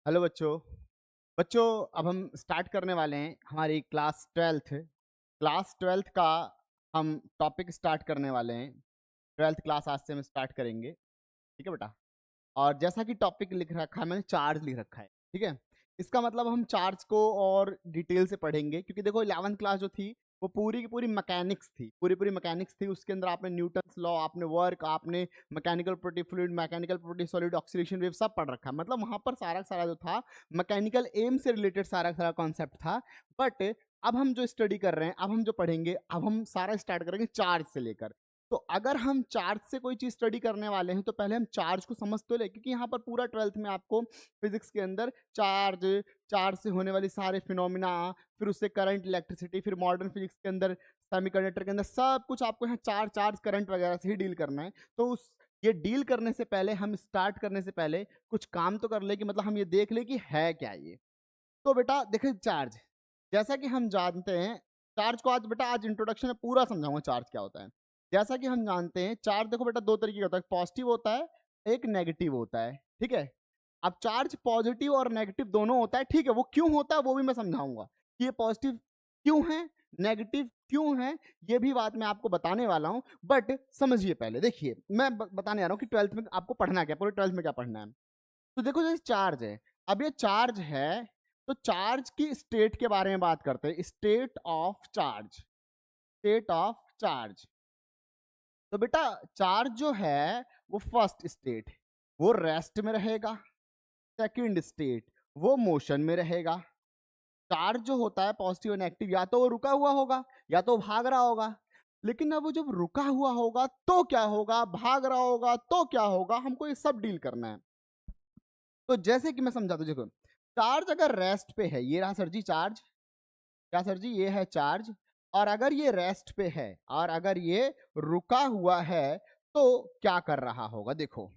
Hello बच्चों। बच्चों, अब हम स्टार्ट करने वाले हैं हमारी क्लास ट्वेल्थ का हम टॉपिक स्टार्ट करने वाले हैं। ट्वेल्थ क्लास आज से हम स्टार्ट करेंगे, ठीक है बेटा। और जैसा कि टॉपिक लिख रखा है, मैंने चार्ज लिख रखा है, ठीक है। इसका मतलब हम चार्ज को और डिटेल से पढ़ेंगे, क्योंकि देखो 11th क्लास जो थी वो पूरी की पूरी मैकेनिक्स थी, पूरी पूरी मैकेनिक्स थी। उसके अंदर आपने न्यूटन्स लॉ, आपने वर्क, आपने mechanical property fluid, mechanical property solid, oxidation wave सब पढ़ रखा है। मतलब वहां पर सारा का सारा जो था मैकेनिकल एम से रिलेटेड सारा का सारा कॉन्सेप्ट था। बट अब हम जो स्टडी कर रहे हैं, अब हम जो पढ़ेंगे, अब हम सारा स्टार्ट करेंगे चार्ज से लेकर। तो अगर हम चार्ज से कोई चीज स्टडी करने वाले हैं तो पहले हम चार्ज को समझ तो ले, क्योंकि यहाँ पर पूरा ट्वेल्थ में आपको फिजिक्स के अंदर चार्ज, चार्ज से होने वाली सारे फिनोमिना, फिर उससे करंट, इलेक्ट्रिसिटी, फिर मॉडर्न फिजिक्स के अंदर सेमीकंडक्टर के अंदर सब कुछ आपको यहाँ चार्ज चार्ज करंट वगैरह से ही डील करना है। तो उस ये डील करने से पहले, हम स्टार्ट करने से पहले कुछ काम तो कर ले, कि मतलब हम ये देख ले कि है क्या ये। तो बेटा देखिए, चार्ज जैसा कि हम जानते हैं, चार्ज को आज बेटा, आज इंट्रोडक्शन में पूरा समझाऊंगा चार्ज क्या होता है। जैसा कि हम जानते हैं, चार्ज देखो बेटा दो तरीके का होता है, पॉजिटिव होता है, एक नेगेटिव होता है, ठीक है। अब चार्ज पॉजिटिव और नेगेटिव दोनों होता है, ठीक है। वो क्यों होता है वो भी मैं समझाऊंगा कि ये पॉजिटिव क्यों है, नेगेटिव क्यों है, ये भी बात मैं आपको बताने वाला हूं। बट समझिए पहले, देखिए मैं बताने आ रहा हूं कि ट्वेल्थ में आपको पढ़ना क्या, पूरे ट्वेल्थ में क्या पढ़ना है। तो देखो, जैसे चार्ज है, अब ये चार्ज है, तो चार्ज की स्टेट के बारे में बात करते हैं। State of charge, state of charge. तो बेटा चार्ज जो है वो फर्स्ट स्टेट वो रेस्ट में रहेगा, सेकंड स्टेट वो मोशन में रहेगा। चार्ज जो होता है पॉजिटिव और नेगेटिव, या तो वो रुका हुआ होगा या तो भाग रहा होगा। लेकिन अब वो जब रुका हुआ होगा तो क्या होगा, भाग रहा होगा तो क्या होगा, हमको ये सब डील करना है। तो जैसे कि मैं समझाता हूं, देखो चार्ज अगर रेस्ट पे है, ये रहा सर जी चार्ज, क्या सर जी, ये है चार्ज। और अगर ये रेस्ट पे है और अगर ये रुका हुआ है तो क्या कर रहा होगा, देखो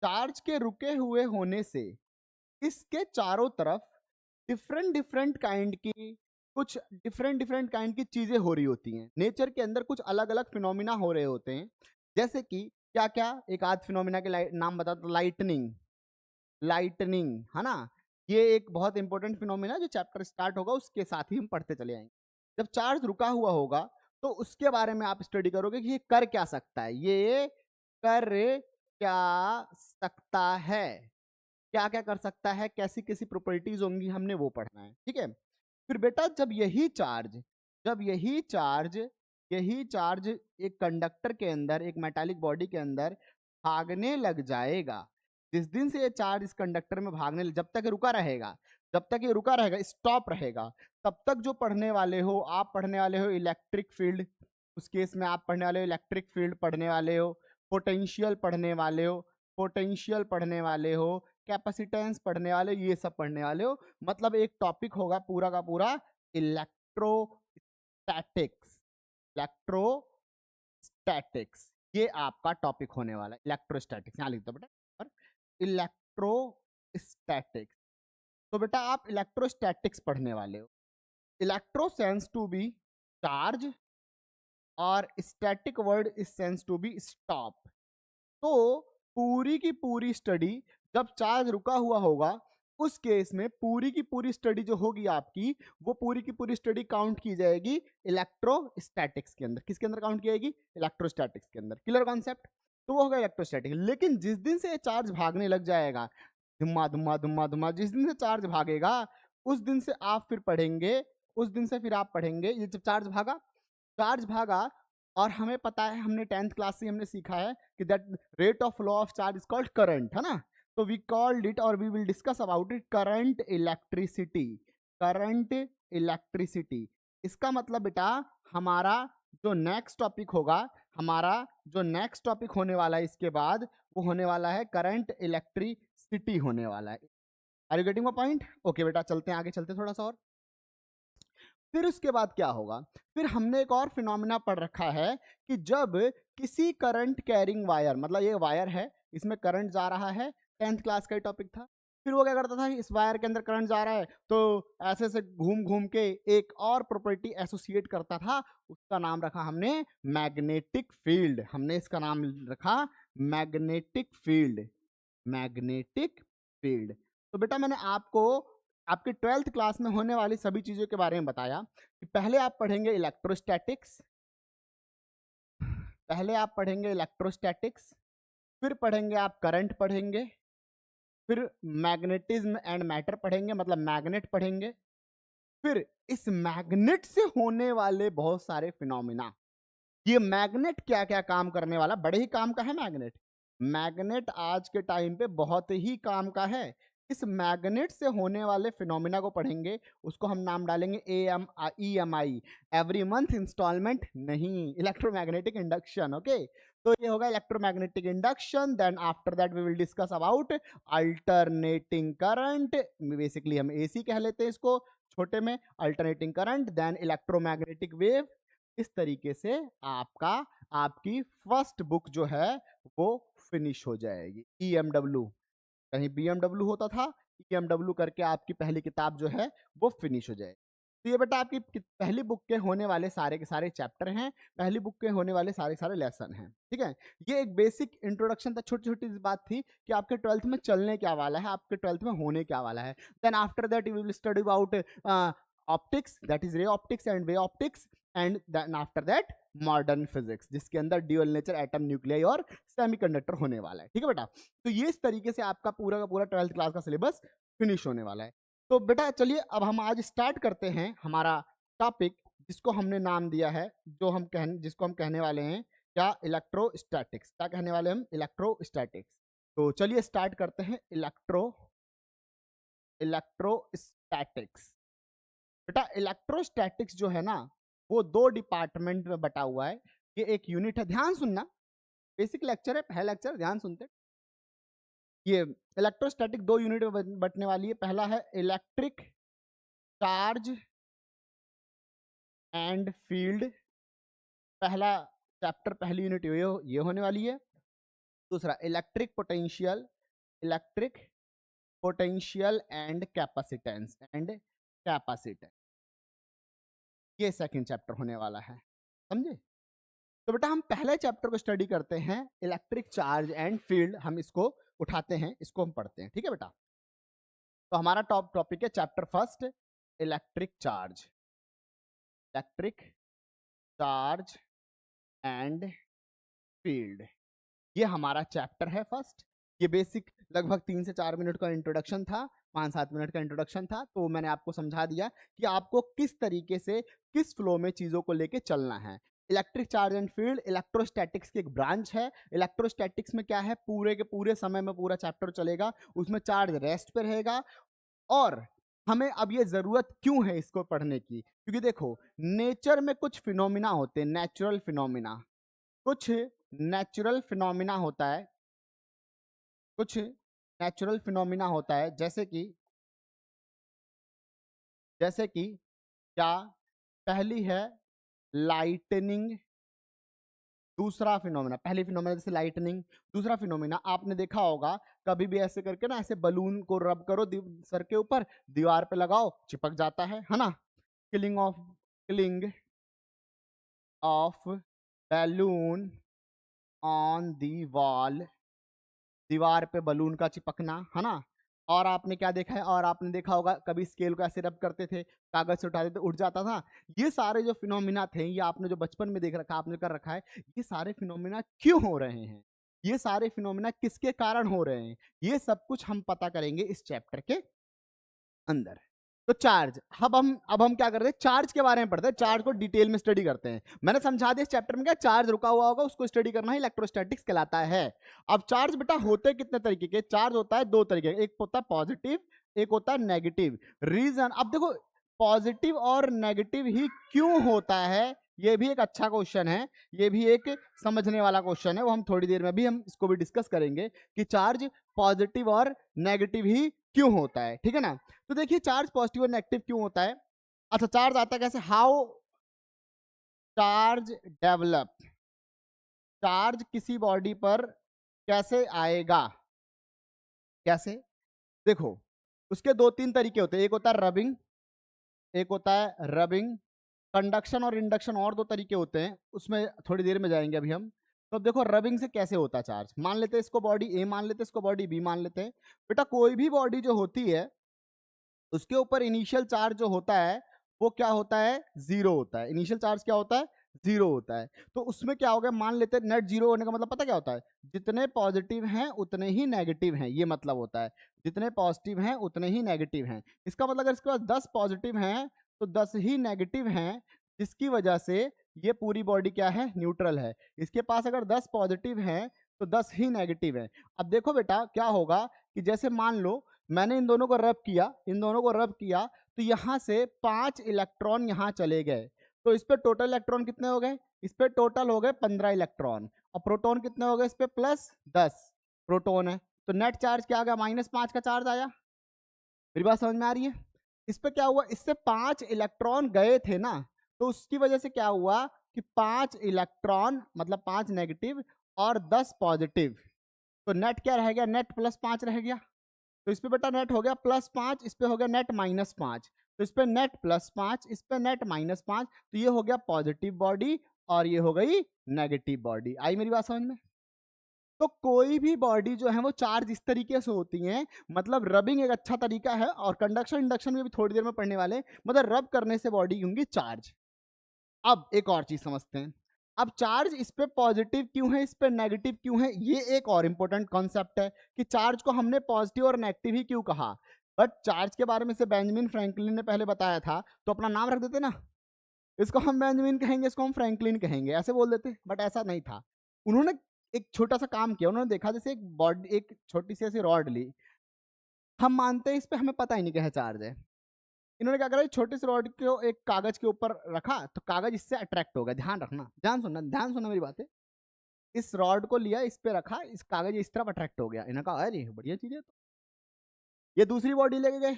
चार्ज के रुके हुए होने से इसके चारों तरफ डिफरेंट डिफरेंट काइंड की, कुछ डिफरेंट डिफरेंट काइंड की चीजें हो रही होती हैं। नेचर के अंदर कुछ अलग अलग फिनोमिना हो रहे होते हैं। जैसे कि क्या क्या, एक आध फिनोमिना के नाम बता दो। लाइटनिंग, लाइटनिंग है ना, ये एक बहुत इंपॉर्टेंट फिनोमिना, जो चैप्टर स्टार्ट होगा उसके साथ ही हम पढ़ते चले आएंगे। जब चार्ज रुका हुआ होगा तो उसके बारे में आप स्टडी करोगे कि ये कर क्या सकता है, ये कर क्या सकता है, क्या क्या कर सकता है, कैसी कैसी प्रॉपर्टीज होंगी, हमने वो पढ़ना है, ठीक है। फिर बेटा जब यही चार्ज, जब यही चार्ज एक कंडक्टर के अंदर, एक मेटालिक बॉडी के अंदर भागने लग जाएगा, जिस दिन से ये चार्ज इस कंडक्टर में जब तक रुका रहेगा, जब तक ये रुका रहेगा, स्टॉप रहेगा, तब तक जो पढ़ने वाले हो, आप पढ़ने वाले हो इलेक्ट्रिक फील्ड, उस केस में आप पढ़ने वाले हो इलेक्ट्रिक फील्ड पढ़ने वाले हो, पोटेंशियल पढ़ने वाले हो, पोटेंशियल पढ़ने वाले हो, कैपेसिटेंस पढ़ने वाले, ये सब पढ़ने वाले हो। मतलब एक टॉपिक होगा पूरा का पूरा इलेक्ट्रोस्टैटिक्स, इलेक्ट्रोस्टैटिक्स, ये आपका टॉपिक होने वाला है। इलेक्ट्रोस्टैटिक्स यहां लिख दो बेटा, और इलेक्ट्रोस्टैटिक्स। तो बेटा आप इलेक्ट्रोस्टैटिक्स पढ़ने वाले हो। Electro sense to be charge, और static word is sense to be stop. तो पूरी की पूरी स्टडी, जब चार्ज रुका हुआ होगा उस केस में पूरी की पूरी स्टडी जो होगी आपकी, वो पूरी की पूरी स्टडी काउंट की जाएगी इलेक्ट्रोस्टैटिक्स के अंदर। किसके अंदर काउंट की जाएगी, इलेक्ट्रोस्टैटिक्स के अंदर। Clear concept. तो वो होगा इलेक्ट्रोस्टैटिक। लेकिन जिस दिन से चार्ज भागने लग जाएगा, धुम्मा धुम्मा धुम्मा धुम्मा, जिस दिन से चार्ज भागेगा उस दिन से आप फिर पढ़ेंगे, उस दिन से फिर आप पढ़ेंगे, ये जब चार्ज भागा, चार्ज भागा, और हमें पता है, हमने 10th क्लास से हमने सीखा है कि that rate of law of charge is called current, है ना। तो वी कॉल्ड इट, और we will discuss about it, current electricity, current electricity. इसका मतलब बेटा हमारा जो नेक्स्ट टॉपिक होगा, हमारा जो नेक्स्ट टॉपिक होने वाला है इसके बाद, वो होने वाला है करंट इलेक्ट्रिसिटी होने वाला है। Are you getting my point? Okay बेटा, चलते हैं आगे, चलते हैं थोड़ा सा और। फिर उसके बाद क्या होगा, फिर हमने एक और फिनोमिना पढ़ रखा है कि जब किसी करंट कैरिंग वायर, मतलब ये वायर है, इसमें करंट जा रहा है, 10th क्लास का ही टॉपिक था। फिर वो क्या करता था, इस वायर के अंदर करंट जा रहा है तो ऐसे ऐसे घूम घूम के एक और प्रॉपर्टी एसोसिएट करता था, उसका नाम रखा हमने मैग्नेटिक फील्ड। हमने इसका नाम रखा मैग्नेटिक फील्ड, मैग्नेटिक फील्ड। तो बेटा मैंने आपको आपके 12th क्लास में होने वाली सभी चीजों के बारे में बताया कि पहले आप पढ़ेंगे इलेक्ट्रोस्टैटिक्स, पहले आप पढ़ेंगे इलेक्ट्रोस्टैटिक्स, फिर पढ़ेंगे आप करंट पढ़ेंगे, फिर मैग्नेटिज्म एंड मैटर पढ़ेंगे, मतलब मैग्नेट पढ़ेंगे, फिर इस मैग्नेट से होने वाले बहुत सारे फिनोमिना। ये मैग्नेट क्या क्या काम करने वाला, बड़े ही काम का है मैग्नेट। मैग्नेट आज के टाइम पे बहुत ही काम का है। इस मैग्नेट से होने वाले फिनोमिना को पढ़ेंगे, उसको हम नाम डालेंगे EMI, एवरी मंथ इंस्टॉलमेंट नहीं, इलेक्ट्रोमैग्नेटिक इंडक्शन। ओके, तो ये होगा electromagnetic induction. Then after that we will discuss about alternating current, basically हम AC कह लेते हैं इसको छोटे में, alternating current, then electromagnetic wave. इस तरीके से आपकी फर्स्ट बुक जो है वो फिनिश हो जाएगी। EMW, कहीं BMW होता था, EMW करके आपकी पहली किताब जो है वो फिनिश हो जाएगी। तो ये बेटा आपकी पहली बुक के होने वाले सारे के सारे चैप्टर हैं, पहली बुक के होने वाले सारे सारे लेसन हैं। ठीक है, ये एक बेसिक इंट्रोडक्शन था, छोटी छोटी सी बात थी कि आपके 12th में चलने क्या वाला है, आपके 12th में होने क्या वाला है। Then after that you will study about optics, that is ray optics and wave optics, and then after that modern physics, जिसके अंदर ड्यूअल नेचर, एटम, न्यूक्लियाई और सेमीकंडक्टर होने वाला है। ठीक है बेटा, तो ये इस तरीके से आपका पूरा का पूरा 12th क्लास का सिलेबस फिनिश होने वाला है। तो बेटा चलिए अब हम आज स्टार्ट करते हैं हमारा टॉपिक, जिसको हमने नाम दिया है, जिसको हम कहने वाले हैं क्या, इलेक्ट्रोस्टैटिक्स। क्या कहने वाले हम, इलेक्ट्रोस्टैटिक्स। तो चलिए स्टार्ट करते हैं इलेक्ट्रोस्टैटिक्स। बेटा इलेक्ट्रोस्टैटिक्स जो है ना, वो 2 डिपार्टमेंट में बटा हुआ है। ये एक यूनिट है, ध्यान सुनना, बेसिक लेक्चर है, पहला लेक्चर, ध्यान सुनते। ये इलेक्ट्रोस्टैटिक 2 यूनिट में बटने वाली है। पहला है इलेक्ट्रिक चार्ज एंड फील्ड, पहला चैप्टर, पहली यूनिट ये होने वाली है। दूसरा इलेक्ट्रिक पोटेंशियल एंड कैपेसिटेंस, ये सेकंड चैप्टर होने वाला है, समझे। तो बेटा हम पहले चैप्टर को स्टडी करते हैं, इलेक्ट्रिक चार्ज एंड फील्ड, हम इसको उठाते हैं, इसको हम पढ़ते हैं। ठीक है बेटा, तो हमारा टॉपिक है chapter first, electric charge and field, ये हमारा चैप्टर है फर्स्ट। ये बेसिक लगभग 3 से 4 मिनट का इंट्रोडक्शन था, 5-7 मिनट का इंट्रोडक्शन था। तो मैंने आपको समझा दिया कि आपको किस तरीके से, किस फ्लो में चीजों को लेके चलना है। Electric charge and field electrostatics की एक ब्रांच है। इलेक्ट्रोस्टैटिक्स में क्या है, पूरे के पूरे समय में पूरा चैप्टर चलेगा, उसमें चार्ज रेस्ट पे रहेगा। और हमें अब ये जरूरत क्यों है इसको पढ़ने की, क्योंकि देखो नेचर में कुछ फिनोमिना होते हैं, नेचुरल फिनोमिना, कुछ नेचुरल फिनोमिना होता है, कुछ नेचुरल फिनोमिना होता है, जैसे कि क्या, पहली है लाइटनिंग, दूसरा फिनोमिना, पहली फिनोमिना जैसे लाइटनिंग, दूसरा फिनोमिना आपने देखा होगा कभी भी ऐसे करके ना, ऐसे बलून को रब करो सर के ऊपर, दीवार पे लगाओ, चिपक जाता है ना। Killing of balloon on the wall, दीवार पे बलून का चिपकना, है ना। और आपने क्या देखा है, और आपने देखा होगा कभी स्केल को ऐसे रब करते थे, कागज से उठाते थे, उठ जाता था। ये सारे जो फिनोमिना थे, ये आपने जो बचपन में देख रखा, आपने कर रखा है, ये सारे फिनोमिना क्यों हो रहे हैं, ये सारे फिनोमिना किसके कारण हो रहे हैं, ये सब कुछ हम पता करेंगे इस चैप्टर के अंदर। तो चार्ज, अब हम क्या करते हैं, चार्ज के बारे में पढ़ते हैं, चार्ज को डिटेल में स्टडी करते हैं। मैंने समझा दिया इस चैप्टर में क्या, चार्ज रुका हुआ होगा उसको स्टडी करना ही इलेक्ट्रोस्टैटिक्स कहलाता है। अब चार्ज बेटा होते कितने तरीके के, चार्ज होता है 2 तरीके, एक होता है पॉजिटिव, एक होता है नेगेटिव। रीजन, अब देखो पॉजिटिव और नेगेटिव ही क्यों होता है, ये भी एक अच्छा क्वेश्चन है, ये भी एक समझने वाला क्वेश्चन है, वो हम थोड़ी देर में भी हम इसको भी डिस्कस करेंगे कि चार्ज पॉजिटिव और नेगेटिव ही क्यों होता है। ठीक है ना, तो देखिए चार्ज पॉजिटिव और नेगेटिव क्यों होता है। अच्छा, चार्ज आता है कैसे, हाउ चार्ज डेवलप, चार्ज किसी बॉडी पर कैसे आएगा, कैसे, देखो उसके 2-3 तरीके होते हैं, एक होता है रबिंग, कंडक्शन और इंडक्शन और 2 तरीके होते हैं, उसमें थोड़ी देर में जाएंगे अभी हम। तो अब देखो रबिंग से कैसे होता है चार्ज। मान लेते हैं इसको बॉडी ए मान लेते हैं, इसको बॉडी बी मान लेते हैं। बेटा कोई भी बॉडी जो होती है उसके ऊपर इनिशियल चार्ज जो होता है वो क्या होता है, जीरो होता है। इनिशियल चार्ज क्या होता है, जीरो होता है। तो उसमें क्या होगा, मान लेते हैं नेट जीरो होने का मतलब पता क्या होता है, जितने पॉजिटिव हैं उतने ही नेगेटिव हैं, ये मतलब होता है। जितने पॉजिटिव हैं उतने ही नेगेटिव हैं। इसका मतलब अगर इसके पास 10 पॉजिटिव हैं तो 10 ही नेगेटिव हैं, जिसकी वजह से ये पूरी बॉडी क्या है, न्यूट्रल है। इसके पास अगर 10 पॉजिटिव हैं तो 10 ही नेगेटिव है। अब देखो बेटा क्या होगा कि जैसे मान लो मैंने इन दोनों को रब किया, इन दोनों को रब किया, तो यहां से 5 इलेक्ट्रॉन यहां चले गए। तो इस पे टोटल इलेक्ट्रॉन कितने हो गए, इस पे टोटल हो गए 15 इलेक्ट्रॉन। और प्रोटॉन कितने हो गए, इस पे प्लस 10 प्रोटॉन है। तो नेट चार्ज क्या आ गया, -5 का चार्ज आया। मेरी बात समझ में आ रही है। इस पे क्या हुआ, इससे 5 इलेक्ट्रॉन गए थे ना, तो उसकी वजह से क्या हुआ कि 5 इलेक्ट्रॉन मतलब 5 नेगेटिव और 10 पॉजिटिव। तो नेट क्या रह गया, नेट +5 रह गया। तो इस पे बेटा नेट हो गया +5, इस पे हो गया नेट -5। तो इस पे नेट +5, इस पे नेट -5। तो ये हो गया पॉजिटिव बॉडी और ये हो गई नेगेटिव बॉडी। आई मेरी बात समझ में। तो कोई भी बॉडी जो है वो चार्ज इस तरीके से होती है। मतलब रबिंग एक अच्छा तरीका है, और कंडक्शन इंडक्शन में भी थोड़ी देर में पढ़ने वाले। मतलब रब करने से बॉडी होंगी चार्ज। अब एक और चीज समझते हैं। अब चार्ज इस पे पॉजिटिव क्यों है, इस पे नेगेटिव क्यों है, ये एक और इंपॉर्टेंट कॉन्सेप्ट है कि चार्ज को हमने पॉजिटिव और नेगेटिव ही क्यों कहा। बट चार्ज के बारे में से बेंजामिन फ्रैंकलिन ने पहले बताया था, तो अपना नाम रख देते ना, इसको हम बेंजामिन कहेंगे, इसको हम फ्रैंकलिन कहेंगे, ऐसे बोल देते। बट ऐसा नहीं था। उन्होंने एक छोटा सा काम किया। उन्होंने देखा जैसे एक बॉडी, एक छोटी सी ऐसी रॉड ली, हम मानते हैं इस पे हमें पता ही नहीं क्या चार्ज है। इन्होंने क्या करा, छोटे से रॉड को एक कागज के ऊपर रखा, तो कागज इससे अट्रैक्ट हो गया। ध्यान रखना, ध्यान सुनना मेरी बातें। इस रॉड को लिया, इस पे रखा, इस कागज इस तरफ अट्रैक्ट हो गया। इन्होंने कहा अरे बढ़िया चीज है। तो ये दूसरी बॉडी लेके गए,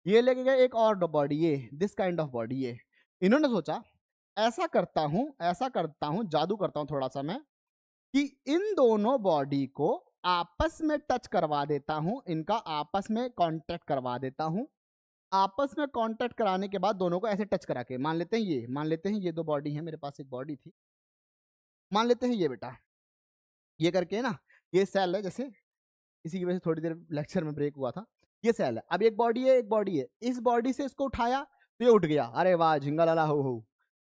ये लेके गए एक और बॉडी, ये दिस काइंड ऑफ बॉडी। ये इन्होंने सोचा ऐसा करता हूं, जादू करता हूं थोड़ा सा मैं, कि इन दोनों बॉडी को आपस में टच करवा देता हूं, इनका आपस में कांटेक्ट करवा देता हूं। आपस में कांटेक्ट कराने के बाद दोनों को ऐसे टच करा के, मान लेते हैं ये दो बॉडी है, मेरे पास एक बॉडी थी, मान लेते हैं ये बेटा, ये करके ना, ये सेल है जैसे, इसी की वजह से थोड़ी देर लेक्चर में ब्रेक हुआ था। ये सेल है, अब एक बॉडी है, एक बॉडी है। इस बॉडी से इसको उठाया तो ये उठ गया, अरे वाह झिंगा लाला हो।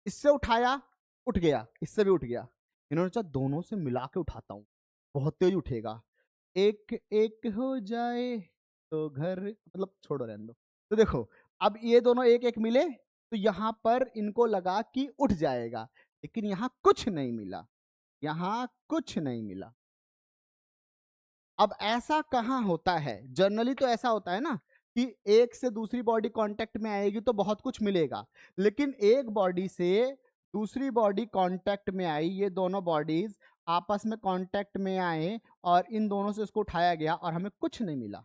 इससे उठाया, उठ गया, इससे भी उठ गया। इन्होंने सोचा दोनों से मिला के उठाता हूँ, बहुत तेज उठेगा। एक एक हो जाए तो घर, मतलब छोड़ो रहने दो। तो देखो अब ये दोनों एक एक मिले, तो यहां पर इनको लगा कि उठ जाएगा, लेकिन यहां कुछ नहीं मिला, यहां कुछ नहीं मिला। अब ऐसा कहाँ होता है, जनरली तो ऐसा होता है ना कि एक से दूसरी बॉडी कांटेक्ट में आएगी तो बहुत कुछ मिलेगा। लेकिन एक बॉडी से दूसरी बॉडी कांटेक्ट में आई, ये दोनों बॉडीज आपस में कांटेक्ट में आए और इन दोनों से इसको उठाया गया और हमें कुछ नहीं मिला।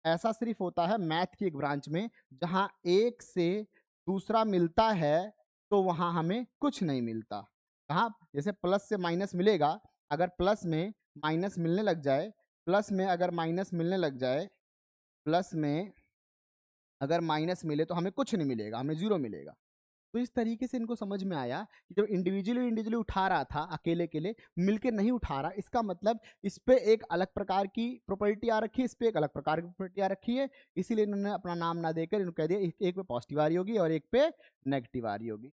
ऐसा सिर्फ होता है मैथ की एक ब्रांच में, जहां एक से दूसरा मिलता है तो वहां हमें कुछ नहीं मिलता। कहाँ, जैसे प्लस से माइनस मिलेगा, अगर प्लस में माइनस मिलने लग जाए, प्लस में अगर माइनस मिलने लग जाए, प्लस में अगर माइनस मिले तो हमें कुछ नहीं मिलेगा, हमें जीरो मिलेगा। तो इस तरीके से इनको समझ में आया कि जब इंडिविजुअली उठा रहा था, अकेले अकेले मिलके नहीं उठा रहा, इसका मतलब इस पे एक अलग प्रकार की प्रॉपर्टी आ रखी है, इस पे एक अलग प्रकार की प्रॉपर्टी आ रखी है। इसीलिए इन्होंने अपना नाम ना देकर इन्होंने कह दिया एक पे पॉजिटिव आ रही होगी और एक पे नेगेटिव आ रही होगी।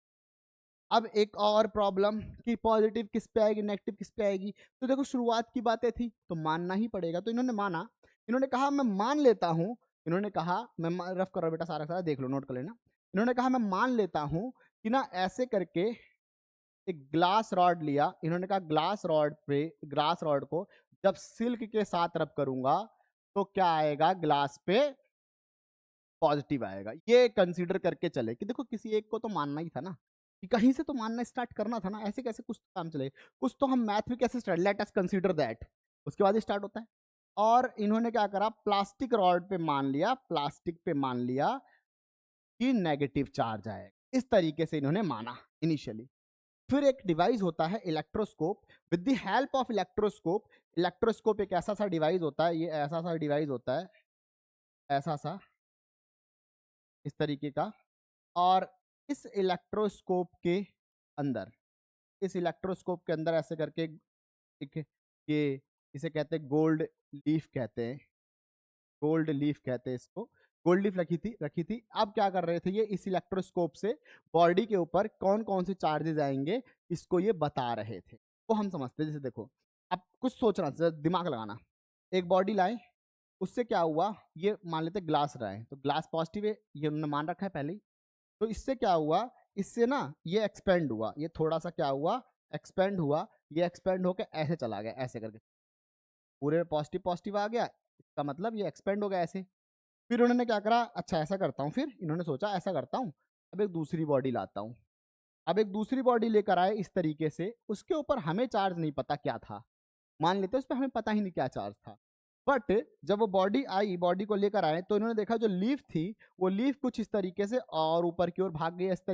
अब एक और प्रॉब्लम कि पॉजिटिव किस पे आएगी, नेगेटिव किस पे आएगी। तो देखो शुरुआत की बातें थी तो मानना ही पड़ेगा, तो इन्होंने माना। इन्होंने कहा मैं मान लेता हूं, इन्होंने कहा मैं रफ कर रहा हूं बेटा, सारा सारा देख लो, नोट कर लेना। इन्होंने कहा मैं मान लेता हूं कि ना ऐसे करके एक ग्लास रॉड लिया। इन्होंने कहा ग्लास रॉड को जब सिल्क के साथ रब करूंगा तो क्या आएगा, ग्लास पे पॉजिटिव आएगा। ये कंसीडर करके चले कि देखो किसी एक को तो मानना ही था ना, कि कहीं से तो मानना स्टार्ट करना था ना, ऐसे कैसे कुछ तो काम चले, कुछ तो हम मैथ में कैसे start, let us consider that, उसके बाद स्टार्ट होता है। और इन्होंने क्या करा, प्लास्टिक रॉड पे मान लिया, प्लास्टिक पे मान लिया कि नेगेटिव चार्ज आएगा। इस तरीके से इन्होंने माना इनिशियली। फिर एक डिवाइस होता है electroscope. With the help of electroscope, electroscope एक ऐसा सा डिवाइस होता है, ये ऐसा सा डिवाइस होता है, ऐसा सा, इस तरीके का। और इस इलेक्ट्रोस्कोप के अंदर, इस इलेक्ट्रोस्कोप के अंदर ऐसे करके ठीक है, ये इसे कहते हैं गोल्ड लीफ कहते हैं, गोल्ड लीफ कहते हैं इसको। गोल्ड लीफ रखी थी। अब क्या कर रहे थे ये, इस इलेक्ट्रोस्कोप से बॉडी के ऊपर कौन कौन से चार्जेस आएंगे इसको ये बता रहे थे। वो हम समझते हैं। जैसे देखो, अब कुछ सोचना, दिमाग लगाना। एक बॉडी लाए, उससे क्या हुआ, ये मान लेते ग्लास रहा है, तो ग्लास पॉजिटिव है, ये उन्होंने मान रखा है पहले ही। तो इससे क्या हुआ, इससे ना ये एक्सपेंड हुआ, ये थोड़ा सा क्या हुआ, एक्सपेंड हुआ। ये एक्सपेंड होकर ऐसे चला गया, ऐसे करके पूरे में पॉजिटिव पॉजिटिव आ गया, इसका मतलब ये एक्सपेंड हो गया ऐसे। फिर उन्होंने क्या करा, अच्छा ऐसा करता हूँ, फिर इन्होंने सोचा ऐसा करता हूँ, अब एक दूसरी बॉडी लाता हूँ। अब एक दूसरी बॉडी लेकर आए इस तरीके से, उसके ऊपर हमें चार्ज नहीं पता क्या था, मान लेते उस पर हमें पता ही नहीं क्या चार्ज था। बट जब वो बॉडी आई, बॉडी को लेकर आए, तो इन्होंने देखा जो लीफ थी, वो लीफ कुछ इस तरीके से और ऊपर की ओर भाग गई, इस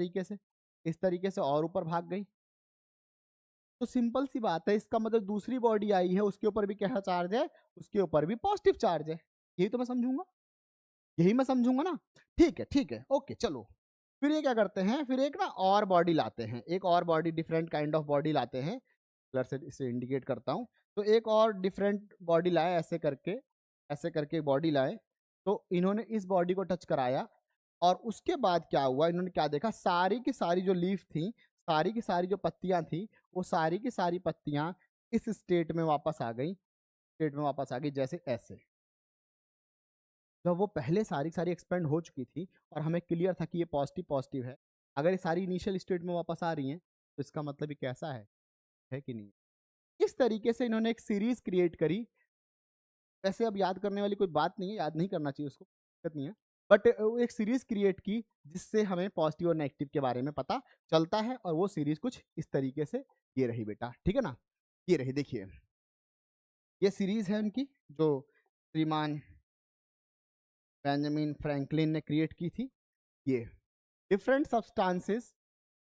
तरीके से और ऊपर भाग गई। तो सिंपल सी बात है, इसका मतलब दूसरी बॉडी आई है, उसके ऊपर भी क्या चार्ज है, उसके ऊपर भी पॉजिटिव चार्ज है। यही तो मैं समझूंगा, यही मैं समझूंगा ना। ठीक है, ओके चलो। फिर ये क्या करते हैं, फिर एक ना और बॉडी लाते हैं, एक और body, different kind of body लाते हैं। कलर से इसे इंडिकेट करता हूँ। तो एक और डिफरेंट बॉडी लाए, ऐसे करके बॉडी लाए। तो इन्होंने इस बॉडी को टच कराया, और उसके बाद क्या हुआ, इन्होंने क्या देखा, सारी की सारी जो लीफ थी, सारी की सारी जो पत्तियां थी, वो सारी की सारी पत्तियां इस स्टेट में वापस आ गई, जैसे ऐसे। जब वो पहले सारी सारी एक्सपेंड हो चुकी थी और हमें क्लियर था कि ये पॉजिटिव पॉजिटिव है, अगर ये सारी इनिशियल स्टेट में वापस आ रही हैं, तो इसका मतलब ये कैसा है कि नहीं। इस तरीके से इन्होंने एक सीरीज क्रिएट करी। वैसे अब याद करने वाली कोई बात नहीं है, याद नहीं करना चाहिए उसको, दिक्कत नहीं है। बट एक सीरीज क्रिएट की जिससे हमें पॉजिटिव और नेगेटिव के बारे में पता चलता है, और वो सीरीज कुछ इस तरीके से ये रही बेटा, ठीक है ना। ये रही, देखिए ये सीरीज है उनकी, जो श्रीमान बेंजामिन फ्रैंकलिन ने क्रिएट की थी। ये different substances,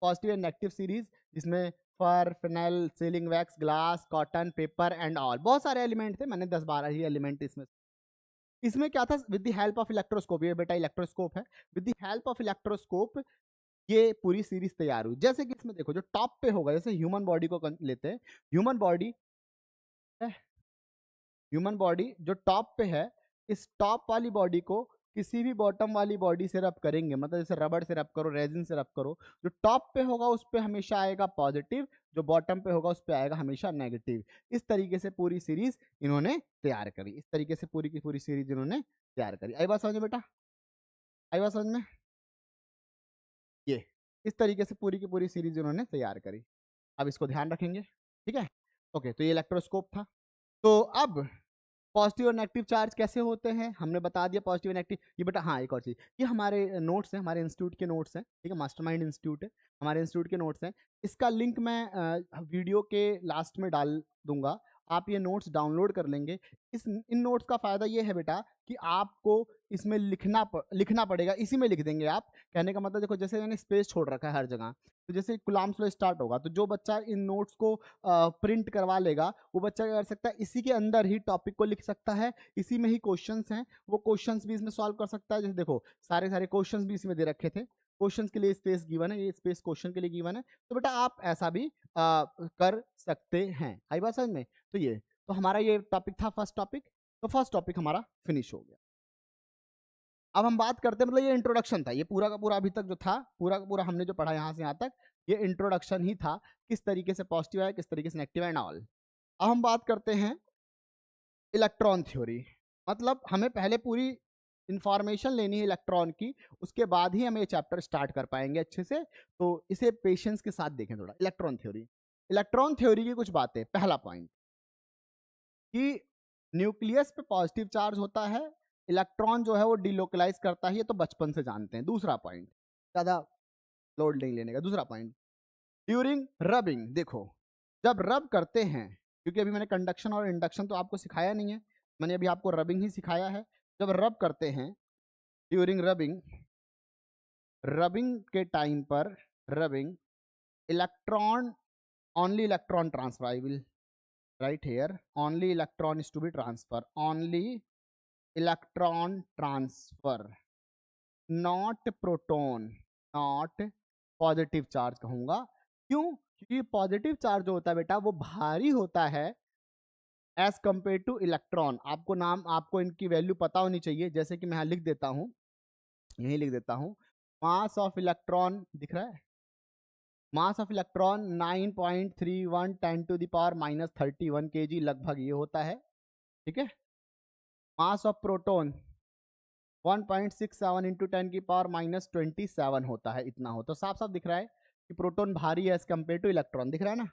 positive and negative series, जिसमें fur, phenyl, sealing wax, glass, cotton, paper and all, बहुत सारे एलिमेंट थे, मैंने 10-12 ही एलिमेंट इसमें क्या था, with the help of electroscope, ये बेटा इलेक्ट्रोस्कोप है, with the help of electroscope ये पूरी सीरीज तैयार हुई। जैसे कि इसमें देखो, जो टॉप पे होगा, जैसे ह्यूमन बॉडी को लेते हैं, ह्यूमन बॉडी ह्यूमन बॉडी जो टॉप पे है, इस टॉप वाली बॉडी को किसी भी बॉटम वाली बॉडी से रब करेंगे, मतलब जैसे रबड़ से रब करो, रेजिन से रब करो, जो टॉप पे होगा उस पे हमेशा आएगा पॉजिटिव, जो बॉटम पे होगा उस पे आएगा हमेशा नेगेटिव। इस तरीके से पूरी सीरीज इन्होंने तैयार करी, इस तरीके से पूरी की पूरी सीरीज इन्होंने तैयार करी। आई बात समझ में बेटा, आई बात समझ में। ये इस तरीके से पूरी की पूरी सीरीज इन्होंने तैयार करी। अब इसको ध्यान रखेंगे, ठीक है। ओके, तो ये इलेक्ट्रोस्कोप था। तो अब पॉजिटिव और नेगेटिव चार्ज कैसे होते हैं हमने बता दिया, पॉजिटिव और नेगेटिव। ये बेटा हाँ, एक और चीज़, ये हमारे नोट्स हैं, हमारे इंस्टीट्यूट के नोट्स हैं, ठीक है, मास्टरमाइंड इंस्टीट्यूट है, हमारे इंस्टीट्यूट के नोट्स हैं। इसका लिंक मैं वीडियो के लास्ट में डाल दूंगा, आप ये नोट्स डाउनलोड कर लेंगे। इन नोट्स का फ़ायदा ये है बेटा कि आपको इसमें लिखना पड़ेगा, इसी में लिख देंगे आप। कहने का मतलब देखो, जैसे मैंने स्पेस छोड़ रखा है हर जगह, तो जैसे कुलाम्स फ्लो स्टार्ट होगा, तो जो बच्चा इन नोट्स को प्रिंट करवा लेगा, वो बच्चा क्या कर सकता है, इसी के अंदर ही टॉपिक को लिख सकता है, इसी में ही क्वेश्चंस हैं, वो क्वेश्चंस भी इसमें सॉल्व कर सकता है। जैसे देखो, सारे सारे क्वेश्चंस भी इसमें दे रखे थे, क्वेश्चंस के लिए स्पेस गिवन है, ये स्पेस क्वेश्चन के लिए गिवन है, तो बेटा आप ऐसा भी कर सकते हैं। आई बात समझ में। तो हमारा ये टॉपिक था फर्स्ट टॉपिक, तो फर्स्ट टॉपिक हमारा फिनिश हो गया। अब हम बात करते हैं, मतलब ये इंट्रोडक्शन था, ये पूरा का पूरा अभी तक जो था, पूरा का पूरा हमने जो पढ़ा यहाँ से यहाँ तक, ये इंट्रोडक्शन ही था, किस तरीके से पॉजिटिव है, किस तरीके से नेगेटिव एंड ऑल। अब हम बात करते हैं इलेक्ट्रॉन थ्योरी, मतलब हमें पहले पूरी इंफॉर्मेशन लेनी है इलेक्ट्रॉन की, उसके बाद ही हम ये चैप्टर स्टार्ट कर पाएंगे अच्छे से। तो इसे पेशेंस के साथ देखें थोड़ा। इलेक्ट्रॉन थ्योरी की कुछ बातें। पहला पॉइंट कि न्यूक्लियस पे पॉजिटिव चार्ज होता है, इलेक्ट्रॉन जो है वो डिलोकलाइज करता है, ये तो बचपन से जानते हैं। दूसरा पॉइंट, ज़्यादा लोड नहीं लेने का। दूसरा पॉइंट, ड्यूरिंग रबिंग, देखो जब रब करते हैं, क्योंकि अभी मैंने कंडक्शन और इंडक्शन तो आपको सिखाया नहीं है, मैंने अभी आपको रबिंग ही सिखाया है। जब रब करते हैं, ड्यूरिंग रबिंग, रबिंग के टाइम पर, rubbing electron, only electron transfer, I will write here, only electron is to be transfer, only electron transfer, not proton, not positive charge कहूंगा। क्यों? क्योंकि पॉजिटिव चार्ज जो होता है बेटा, वो भारी होता है, एज कंपेयर टू इलेक्ट्रॉन। आपको नाम, आपको इनकी वैल्यू पता होनी चाहिए। जैसे कि मैं यहाँ लिख देता हूँ, यही लिख देता हूँ, मास ऑफ इलेक्ट्रॉन दिख रहा है, mass of electron 9.31 10 to the power -31 kg लगभग ये होता है, ठीक है। मास ऑफ प्रोटॉन 1.67 इंटू 10 की पावर -27 होता है, इतना हो तो साफ साफ दिख रहा है कि प्रोटॉन भारी है एज कम्पेयर टू इलेक्ट्रॉन, दिख रहा है ना।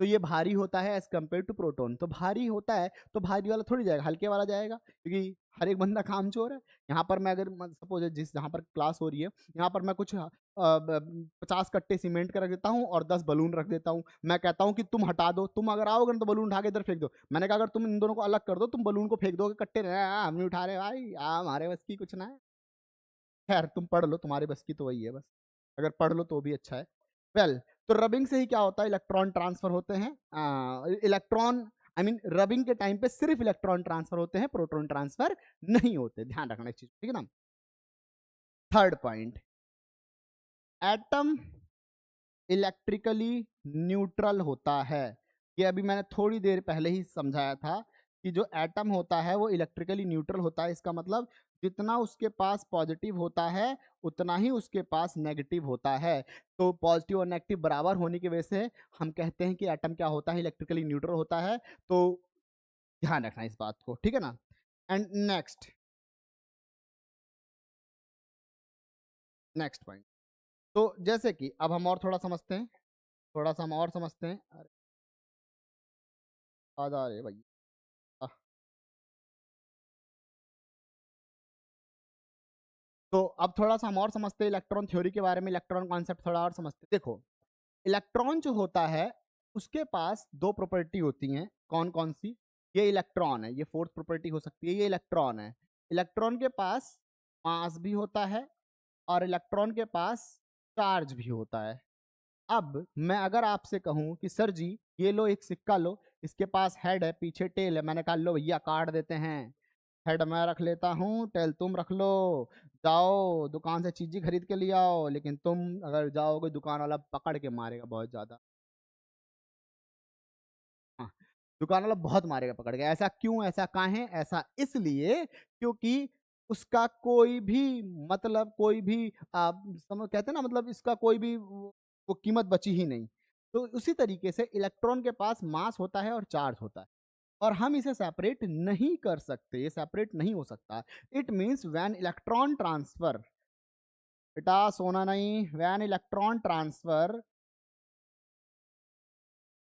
तो ये भारी होता है एज कम्पेयर टू प्रोटॉन। तो भारी होता है तो भारी वाला थोड़ी जाएगा, हल्के वाला जाएगा, क्योंकि हर एक बंदा कामचोर है। यहाँ पर मैं अगर सपोज जिस जहाँ पर क्लास हो रही है, यहाँ पर मैं कुछ 50 कट्टे सीमेंट का रख देता हूँ और 10 बलून रख देता हूँ। मैं कहता हूँ कि तुम हटा दो, तुम अगर आओगे ना तो बलून उठा के इधर फेंक दो। मैंने कहा अगर तुम इन दोनों को अलग कर दो, तुम बलून को फेंक दोगे, कट्टे हम नहीं उठा रहे भाई, हमारे बस की कुछ ना है। खैर तुम पढ़ लो, तुम्हारे बस की तो वही है बस, अगर पढ़ लो तो भी अच्छा है। वेल, तो रबिंग से ही क्या होता है, इलेक्ट्रॉन ट्रांसफर होते हैं। इलेक्ट्रॉन आई मीन रबिंग के टाइम पे सिर्फ इलेक्ट्रॉन ट्रांसफर होते हैं, प्रोटॉन ट्रांसफर नहीं होते, ध्यान रखना इस चीज, ठीक है ना। Third point, atom electrically neutral होता है। ये अभी मैंने थोड़ी देर पहले ही समझाया था कि जो एटम होता है वो इलेक्ट्रिकली न्यूट्रल होता है। इसका मतलब जितना उसके पास पॉजिटिव होता है उतना ही उसके पास नेगेटिव होता है। तो पॉजिटिव और नेगेटिव बराबर होने की वजह से हम कहते हैं कि एटम क्या होता है, इलेक्ट्रिकली न्यूट्रल होता है। तो ध्यान रखना इस बात को, ठीक है ना। एंड नेक्स्ट, नेक्स्ट पॉइंट, तो जैसे कि अब हम और थोड़ा समझते हैं, थोड़ा सा हम और समझते हैं। अरे आ जा रहे भाई, तो अब थोड़ा सा हम और समझते हैं इलेक्ट्रॉन थ्योरी के बारे में, इलेक्ट्रॉन कॉन्सेप्ट थोड़ा और समझते हैं। देखो, इलेक्ट्रॉन जो होता है उसके पास दो प्रॉपर्टी होती हैं, कौन कौन सी। ये इलेक्ट्रॉन है, ये फोर्थ प्रॉपर्टी हो सकती है, ये इलेक्ट्रॉन है। इलेक्ट्रॉन के पास मास भी होता है और इलेक्ट्रॉन के पास चार्ज भी होता है। अब मैं अगर आपसे कहूं कि सर जी ये लो एक सिक्का लो, इसके पास हेड है पीछे टेल है, मैंने कहा लो भैया काट देते हैं, हेड मैं रख लेता हूँ, टेल तुम रख लो, जाओ दुकान से चीजें खरीद के ले आओ। लेकिन तुम अगर जाओगे दुकान वाला पकड़ के मारेगा बहुत ज्यादा, हाँ, दुकान वाला बहुत मारेगा पकड़ के। ऐसा क्यों, ऐसा काहे, ऐसा इसलिए क्योंकि उसका कोई भी मतलब, कोई भी आप समझ कहते हैं ना, मतलब इसका कोई भी वो कीमत बची ही नहीं। तो उसी तरीके से इलेक्ट्रॉन के पास मास होता है और चार्ज होता है, और हम इसे सेपरेट नहीं कर सकते, ये सेपरेट नहीं हो सकता। It means when electron transfer, बेटा सोना नहीं, when electron transfer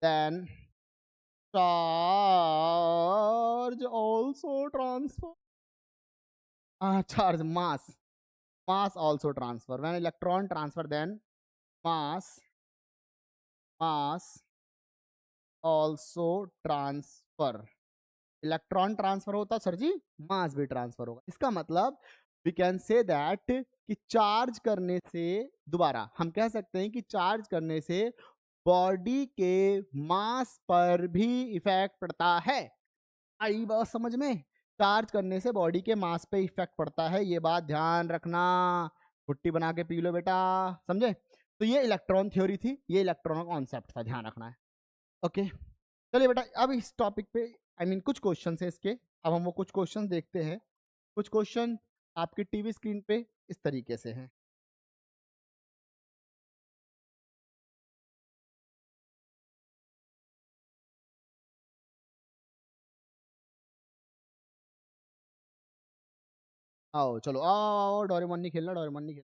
then charge also transfer, charge mass also transfer, when electron transfer then mass mass also transfer. Electron transfer होता सर जी, मास भी ट्रांसफर होगा। इसका मतलब वी कैन से दैट कि charge करने से, दोबारा हम कह सकते हैं कि चार्ज करने से बॉडी के मास पर भी इफेक्ट पड़ता है। आई बात समझ में, चार्ज करने से बॉडी के मास पे इफेक्ट पड़ता है, ये बात ध्यान रखना। घुट्टी बना के पी लो बेटा, समझे। तो ये इलेक्ट्रॉन थ्योरी थी, ये इलेक्ट्रॉन का कॉन्सेप्ट था, ध्यान रखना है। ओके, चलिए बेटा अब इस टॉपिक पे आई मीन कुछ क्वेश्चन है इसके, अब हम वो कुछ क्वेश्चन देखते हैं। कुछ क्वेश्चन आपकी टीवी स्क्रीन पे इस तरीके से हैं। आओ चलो आओ, डोरेमोन नहीं खेलना, डोरेमोन नहीं खेलना।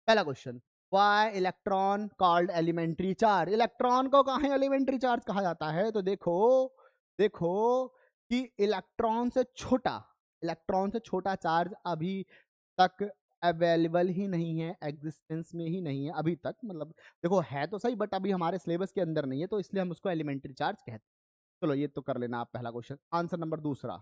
पहला question, why electron called elementary charge. Electron को कहाँ एलिमेंट्री चार्ज कहा जाता है, तो देखो देखो कि इलेक्ट्रॉन से छोटा, इलेक्ट्रॉन से छोटा चार्ज अभी तक अवेलेबल ही नहीं है, एग्जिस्टेंस में ही नहीं है अभी तक। मतलब देखो है तो सही, बट अभी हमारे सिलेबस के अंदर नहीं है, तो इसलिए हम उसको एलिमेंट्री चार्ज कहते हैं। चलो ये तो कर लेना आप पहला क्वेश्चन। आंसर नंबर दूसरा,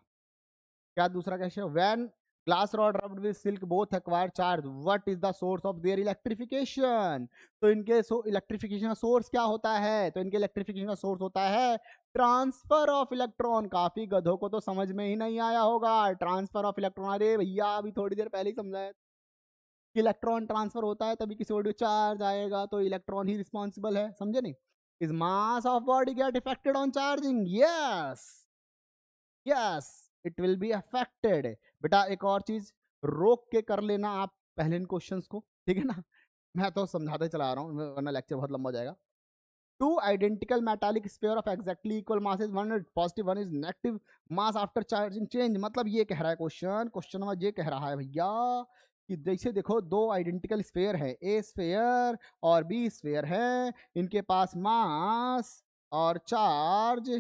क्या दूसरा question, when glass rod rubbed with silk both acquire charge, what is the source of their electrification. तो इनके इलेक्ट्रिफिकेशन का सोर्स क्या होता है, तो इनके इलेक्ट्रिफिकेशन का सोर्स होता है ट्रांसफर ऑफ इलेक्ट्रॉन। काफी गधों को तो समझ में ही नहीं आया होगा, ट्रांसफर ऑफ इलेक्ट्रॉन, अरे भैया अभी थोड़ी देर पहले ही समझाया कि इलेक्ट्रॉन ट्रांसफर होता है तभी किसी बॉडी चार्ज आएगा, तो इलेक्ट्रॉन ही रिस्पॉन्सिबल है, समझे नहीं। Is mass of body get affected on charging? Yes. Yes, it will be affected. बेटा एक और चीज रोक के कर लेना आप पहले इन क्वेश्चंस को, ठीक है ना। मैं तो समझाते चला रहा हूँ वरना लेक्चर बहुत लंबा हो जाएगा। Two identical metallic sphere of exactly equal masses, one is positive, one is negative mass after charging change। मतलब ये कह रहा है क्वेश्चन में ये कह रहा है भैया कि जैसे देखो दो आइडेंटिकल स्फेयर है, ए स्फेयर और बी स्फेयर है, इनके पास मास और चार्ज,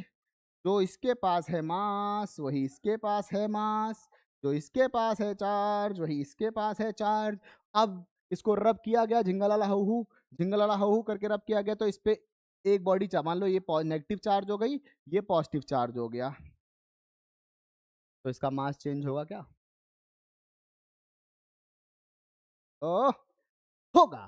जो इसके पास है मास वही इसके पास है मास, जो इसके पास है चार्ज वही इसके पास है चार्ज। अब इसको रब किया गया झिंगलाला हु करके रब किया गया, तो इस पे एक बॉडी मान लो ये नेगेटिव चार्ज हो गई, ये पॉजिटिव चार्ज हो गया, तो इसका मास चेंज होगा क्या? ओ, होगा।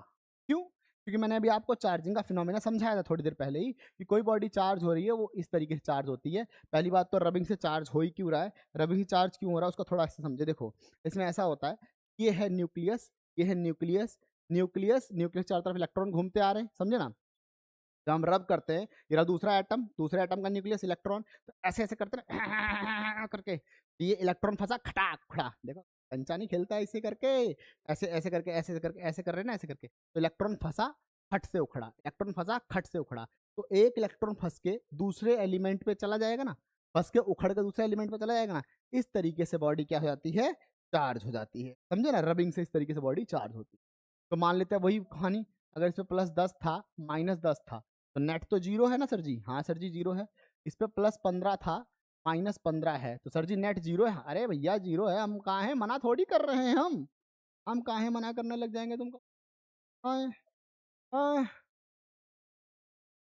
क्यों? क्योंकि मैंने अभी आपको चार्जिंग का फिनोमेना समझाया था थोड़ी देर पहले ही कि कोई बॉडी चार्ज हो रही है वो इस तरीके से चार्ज होती है। पहली बात तो रबिंग से चार्ज हो ही क्यों रहा है, रबिंग से चार्ज क्यों हो रहा है उसका थोड़ा ऐसे समझे। देखो इसमें ऐसा होता है, ये है न्यूक्लियस, ये है न्यूक्लियस, न्यूक्लियस न्यूक्लियस चारों तरफ इलेक्ट्रॉन घूमते आ रहे हैं, समझे ना। जब हम रब करते हैं, ये रहा दूसरा एटम, दूसरे एटम का न्यूक्लियस इलेक्ट्रॉन, तो ऐसे ऐसे करते हैं करके ये इलेक्ट्रॉन फंसा खटाक खड़ा, देखो कंचा नहीं खेलता ऐसे करके, ऐसे ऐसे करके ऐसे करके ऐसे कर रहे हैं ना, ऐसे करके तो इलेक्ट्रॉन फंसा खट से उखड़ा, इलेक्ट्रॉन फंसा खट से उखड़ा, तो एक इलेक्ट्रॉन फंस के दूसरे एलिमेंट पे चला जाएगा ना, फंस के उखड़ के दूसरे एलिमेंट पे चला जाएगा ना, इस तरीके से बॉडी क्या हो जाती है, चार्ज हो जाती है, समझे ना। रबिंग से इस तरीके से बॉडी चार्ज होती है। तो मान लेते हैं वही कहानी, अगर इस पे +10 था -10 था, तो नेट तो जीरो है ना सर जी, हाँ सर जी जीरो है। इस पे +15 था -15 है, तो सर जी नेट जीरो है। अरे भैया जीरो है, हम कहाँ हैं मना थोड़ी कर रहे हैं, हम कहाँ हैं मना करने लग जाएंगे तुमको।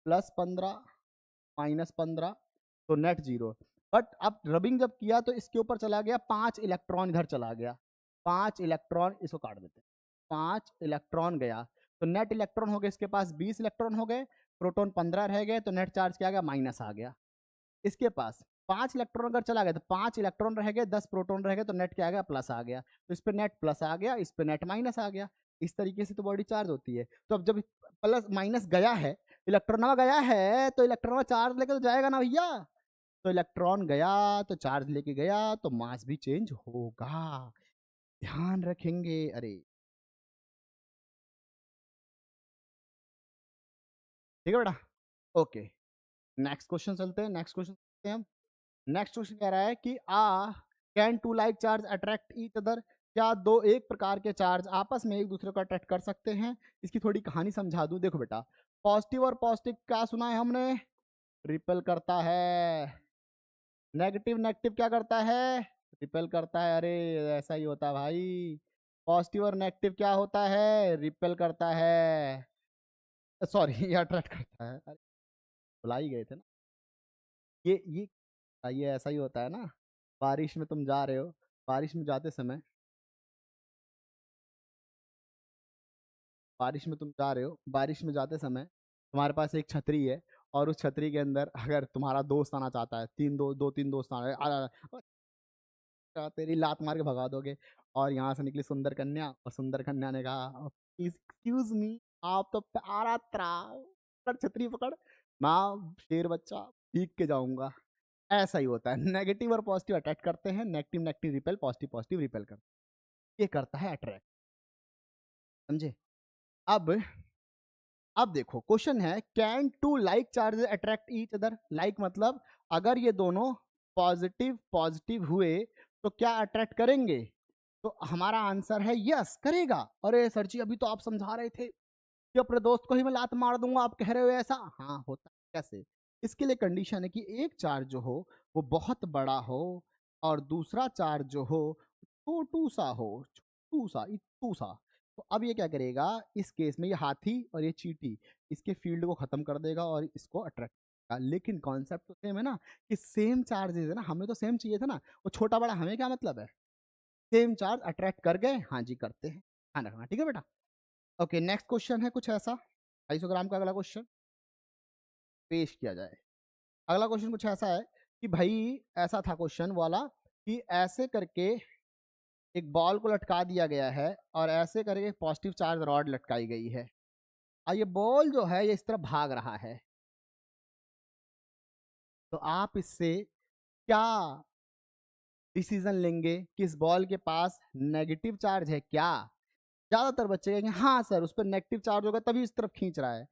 +15 -15 तो नेट जीरो। बट अब रबिंग जब किया तो इसके ऊपर चला गया 5 इलेक्ट्रॉन, इधर चला गया 5 इलेक्ट्रॉन, इसको काट देते हैं, 5 इलेक्ट्रॉन गया, तो नेट इलेक्ट्रॉन हो गए इसके पास 20 इलेक्ट्रॉन हो गए, प्रोटॉन 15 रह गए, तो नेट चार्ज क्या आ गया, माइनस आ गया। इसके पास 5 इलेक्ट्रॉन अगर चला गया तो 5 इलेक्ट्रॉन रह गए, 10 प्रोटॉन रह गए, तो नेट क्या आ गया, प्लस आ गया, तो इस पे नेट प्लस आ गया, इस पे नेट माइनस आ गया। इस तरीके से तो बॉडी चार्ज होती है। तो अब जब प्लस माइनस गया है, इलेक्ट्रॉन गया है, तो इलेक्ट्रॉन चार्ज लेके तो जाएगा ना भैया, तो इलेक्ट्रॉन गया तो चार्ज लेके गया, तो मास भी चेंज होगा, ध्यान रखेंगे। अरे ठीक है बेटा, ओके नेक्स्ट क्वेश्चन चलते हैं, नेक्स्ट क्वेश्चन चलते हैं हम। नेक्स्ट क्वेश्चन कह रहा है कि can two like charge attract each other, क्या दो एक प्रकार के चार्ज आपस में एक दूसरे को अट्रैक्ट कर सकते हैं। इसकी थोड़ी कहानी समझा दूं। देखो बेटा, पॉजिटिव और पॉजिटिव क्या सुना है हमने, रिपेल करता है, नेगेटिव नेगेटिव क्या करता है, रिपेल करता है। अरे ऐसा ही होता है भाई, पॉजिटिव और नेगेटिव क्या होता है, रिपेल करता है, सॉरी ये अट्रैक्ट करता है। अरे भुला ही गए थे ना, ये ऐसा ही होता है ना। बारिश में तुम जा रहे हो, बारिश में जाते समय, बारिश में तुम जा रहे हो, बारिश में जाते समय तुम्हारे पास एक छतरी है, और उस छतरी के अंदर अगर तुम्हारा दोस्त आना चाहता है, दो तीन दोस्त आ रहे तेरी लात मार के भगा दोगे। और यहाँ से निकली सुंदर कन्या, और सुंदर कन्या ने कहा एक्सक्यूज मी, आप तो प्यारा पकड़ छतरी पकड़, मैं शेर बच्चा भीग के जाऊंगा। ऐसा ही होता है, नेगेटिव और पॉजिटिव अट्रैक्ट करते हैं, negative negative repel, positive positive repel करते हैं, ये करता है अट्रैक्ट, समझे। अब अब देखो क्वेश्चन है, can two like charge attract each other, like मतलब अगर ये दोनों पॉजिटिव पॉजिटिव हुए तो क्या अट्रैक्ट करेंगे, तो हमारा आंसर है यस करेगा। अरे सर जी अभी तो आप समझा रहे थे कि अपने दोस्त को ही मैं लात मार दूंगा, आप कह रहे हो ऐसा, हाँ होता है। कैसे, इसके लिए कंडीशन है कि एक चार्ज जो हो वो बहुत बड़ा हो, और दूसरा चार्ज जो हो छोटू सा हो, छोटू सा इतू सा। तो अब ये क्या करेगा, इस केस में ये हाथी और ये चींटी इसके फील्ड को खत्म कर देगा और इसको अट्रैक्ट करेगा। लेकिन कॉन्सेप्ट तो सेम है ना, कि सेम चार्जेस है ना, हमें तो सेम चाहिए था ना, वो छोटा बड़ा हमें क्या मतलब है, सेम चार्ज अट्रैक्ट कर गए, हाँ जी करते हैं, ध्यान रखना ठीक है बेटा। ओके नेक्स्ट क्वेश्चन है कुछ ऐसा, 250 ग्राम का अगला क्वेश्चन पेश किया जाए। अगला क्वेश्चन कुछ ऐसा है कि भाई, ऐसा था क्वेश्चन वाला कि ऐसे करके एक बॉल को लटका दिया गया है, और ऐसे करके पॉजिटिव चार्ज रॉड लटकाई गई है, और ये बॉल जो है ये इस तरफ भाग रहा है, तो आप इससे क्या डिसीजन लेंगे कि इस बॉल के पास नेगेटिव चार्ज है क्या? ज्यादातर बच्चे कहेंगे हाँ सर उस पर नेगेटिव चार्ज होगा तभी इस तरफ खींच रहा है।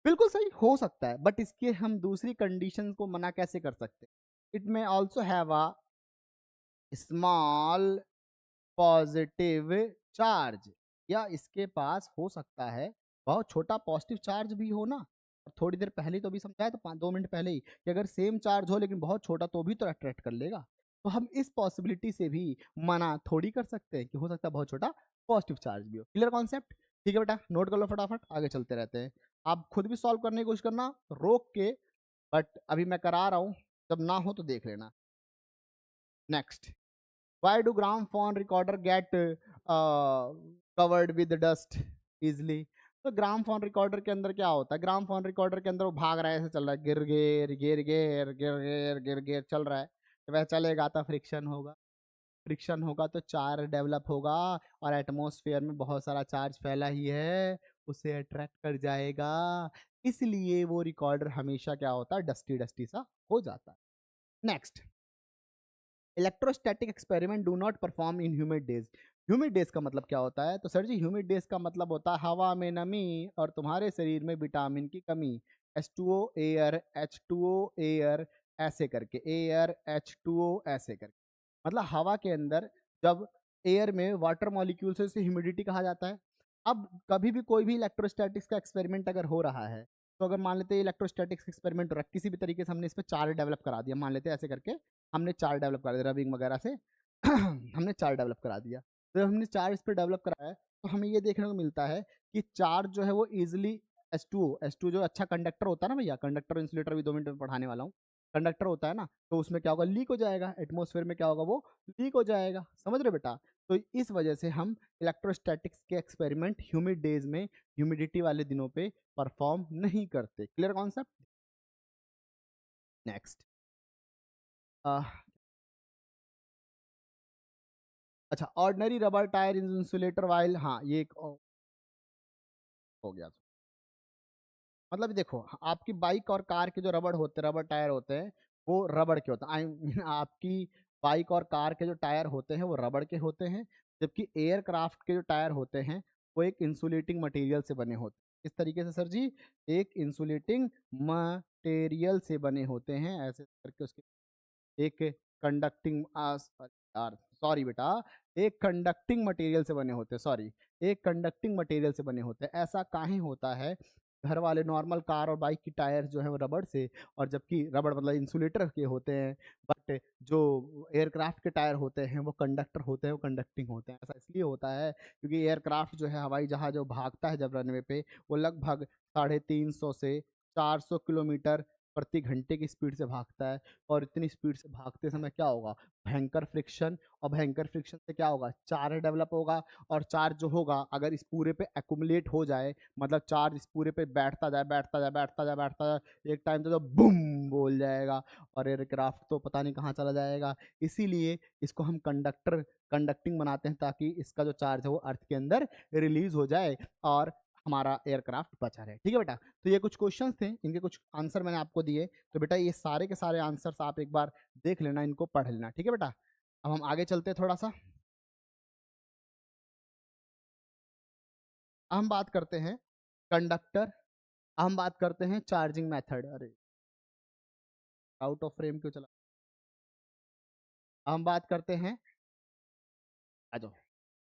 बिल्कुल सही हो सकता है, बट इसके हम दूसरी कंडीशन को मना कैसे कर सकते? It may also have a small positive charge, या इसके पास हो सकता है बहुत छोटा पॉजिटिव चार्ज भी हो ना। और थोड़ी देर पहले तो भी समझाया तो 2 मिनट पहले ही कि अगर सेम चार्ज हो लेकिन बहुत छोटा तो भी तो अट्रैक्ट कर लेगा। तो हम इस पॉसिबिलिटी से भी मना थोड़ी कर सकते हैं कि हो सकता है बहुत छोटा पॉजिटिव चार्ज भी हो। Clear concept? ठीक है बेटा, नोट कर लो फटाफट, आगे चलते रहते हैं। आप खुद भी सॉल्व करने की कोशिश करना रोक के, बट अभी मैं करा रहा हूँ, जब ना हो तो देख लेना। Next, why do gramophone recorder get covered with dust easily? तो ग्रामफोन रिकॉर्डर के अंदर क्या होता है? ग्रामफोन रिकॉर्डर के अंदर वो भाग रहा है, ऐसे चल रहा है, गिर गिर गिर गिर गिर गिर गिर गिर चल रहा है, तो वह चलेगा तो फ्रिक्शन होगा, फ्रिक्शन होगा तो चार्ज डेवलप होगा, और एटमॉस्फेयर में बहुत सारा चार्ज फैला ही है, उसे अट्रैक्ट कर जाएगा, इसलिए वो रिकॉर्डर हमेशा क्या होता है, डस्टी डस्टी सा हो जाता है। Next, electrostatic experiment do not perform in humid days. Humid days का मतलब क्या होता है? तो सर जी ह्यूमिड डेज का मतलब होता है हवा में नमी और तुम्हारे शरीर में विटामिन की कमी। H2O एयर, H2O एयर, ऐसे करके एयर H2O ऐसे करके, मतलब हवा के अंदर जब एयर में वाटर मॉलिक्यूल से उसे ह्यूमिडिटी कहा जाता है। अब कभी भी कोई भी इलेक्ट्रोस्टैटिक्स का एक्सपेरिमेंट अगर हो रहा है, तो अगर मान लेते हैं इलेक्ट्रोस्टैटिक्स एक्सपेरिमेंट हो रहा है, किसी भी तरीके से हमने इस पर चार्ज डेवलप करा दिया, मान लेते हैं ऐसे करके हमने चार्ज डेवलप करा दिया रबिंग वगैरह से हमने चार्ज डेवलप करा दिया। तो जब हमने चार्ज इस पर डेवलप कराया है, तो हमें ये देखने को मिलता है कि चार्ज जो है वो इजिली H2O जो अच्छा कंडक्टर होता है ना भैया, कंडक्टर इंसुलेटर भी 2 मिनट में पढ़ाने वाला हूँ, कंडक्टर होता है ना, तो उसमें क्या होगा, लीक हो जाएगा, एटमॉस्फेयर में क्या होगा, वो लीक हो जाएगा। समझ रहे बेटा? तो इस वजह से हम इलेक्ट्रोस्टैटिक्स के एक्सपेरिमेंट ह्यूमिड डेज में, ह्यूमिडिटी वाले दिनों पे परफॉर्म नहीं करते। Clear concept? नेक्स्ट, अच्छा, ordinary rubber tyre insulator while, हाँ ये एक हो गया। मतलब देखो, आपकी बाइक और कार के जो रबर टायर होते हैं, वो रबड़ के होते हैं। आई मीन आपकी बाइक और कार के जो टायर होते हैं वो रबड़ के होते हैं, जबकि एयरक्राफ्ट के जो टायर होते हैं वो एक इंसुलेटिंग मटेरियल से बने होते हैं। इस तरीके से सर जी, एक इंसुलेटिंग मटेरियल से बने होते हैं, ऐसे करके उसके एक कंडक्टिंग यार सॉरी बेटा, एक कंडक्टिंग मटेरियल से बने होते हैं, सॉरी, एक कंडक्टिंग मटेरियल से बने होते हैं। ऐसा काहे होता है? घर वाले नॉर्मल कार और बाइक की टायर जो है वो रबड़ से, और जबकि रबड़ मतलब इंसुलेटर के होते हैं, बट जो एयरक्राफ्ट के टायर होते हैं वो कंडक्टर होते हैं, वो कंडक्टिंग होते हैं। ऐसा इसलिए होता है क्योंकि एयरक्राफ्ट जो है, हवाई जहाज जो भागता है जब रनवे पे, वो लगभग 350 से 400 किलोमीटर प्रति घंटे की स्पीड से भागता है, और इतनी स्पीड से भागते समय क्या होगा, भयंकर फ्रिक्शन, और भयंकर फ्रिक्शन से क्या होगा, चार्ज डेवलप होगा, और चार्ज जो होगा अगर इस पूरे पे एक्यूमुलेट हो जाए, मतलब चार्ज इस पूरे पे बैठता जाए बैठता जाए बैठता जाए बैठता जाए, एक टाइम तो बूम बोल जाएगा, और एयरक्राफ्ट तो पता नहीं कहाँ चला जाएगा। इसीलिए इसको हम कंडक्टिंग बनाते हैं, ताकि इसका जो चार्ज है वो अर्थ के अंदर रिलीज हो जाए और हमारा एयरक्राफ्ट बचा रहे। ठीक है बेटा? तो ये कुछ क्वेश्चंस थे, इनके कुछ आंसर मैंने आपको दिए, तो बेटा ये सारे के सारे आंसर्स आप एक बार देख लेना, इनको पढ़ लेना। ठीक है बेटा? अब हम आगे चलते हैं थोड़ा सा, हम बात करते हैं कंडक्टर, हम बात करते हैं चार्जिंग मेथड। अरे आउट ऑफ फ्रेम क्यों चला? हम बात करते हैं, आ जाओ,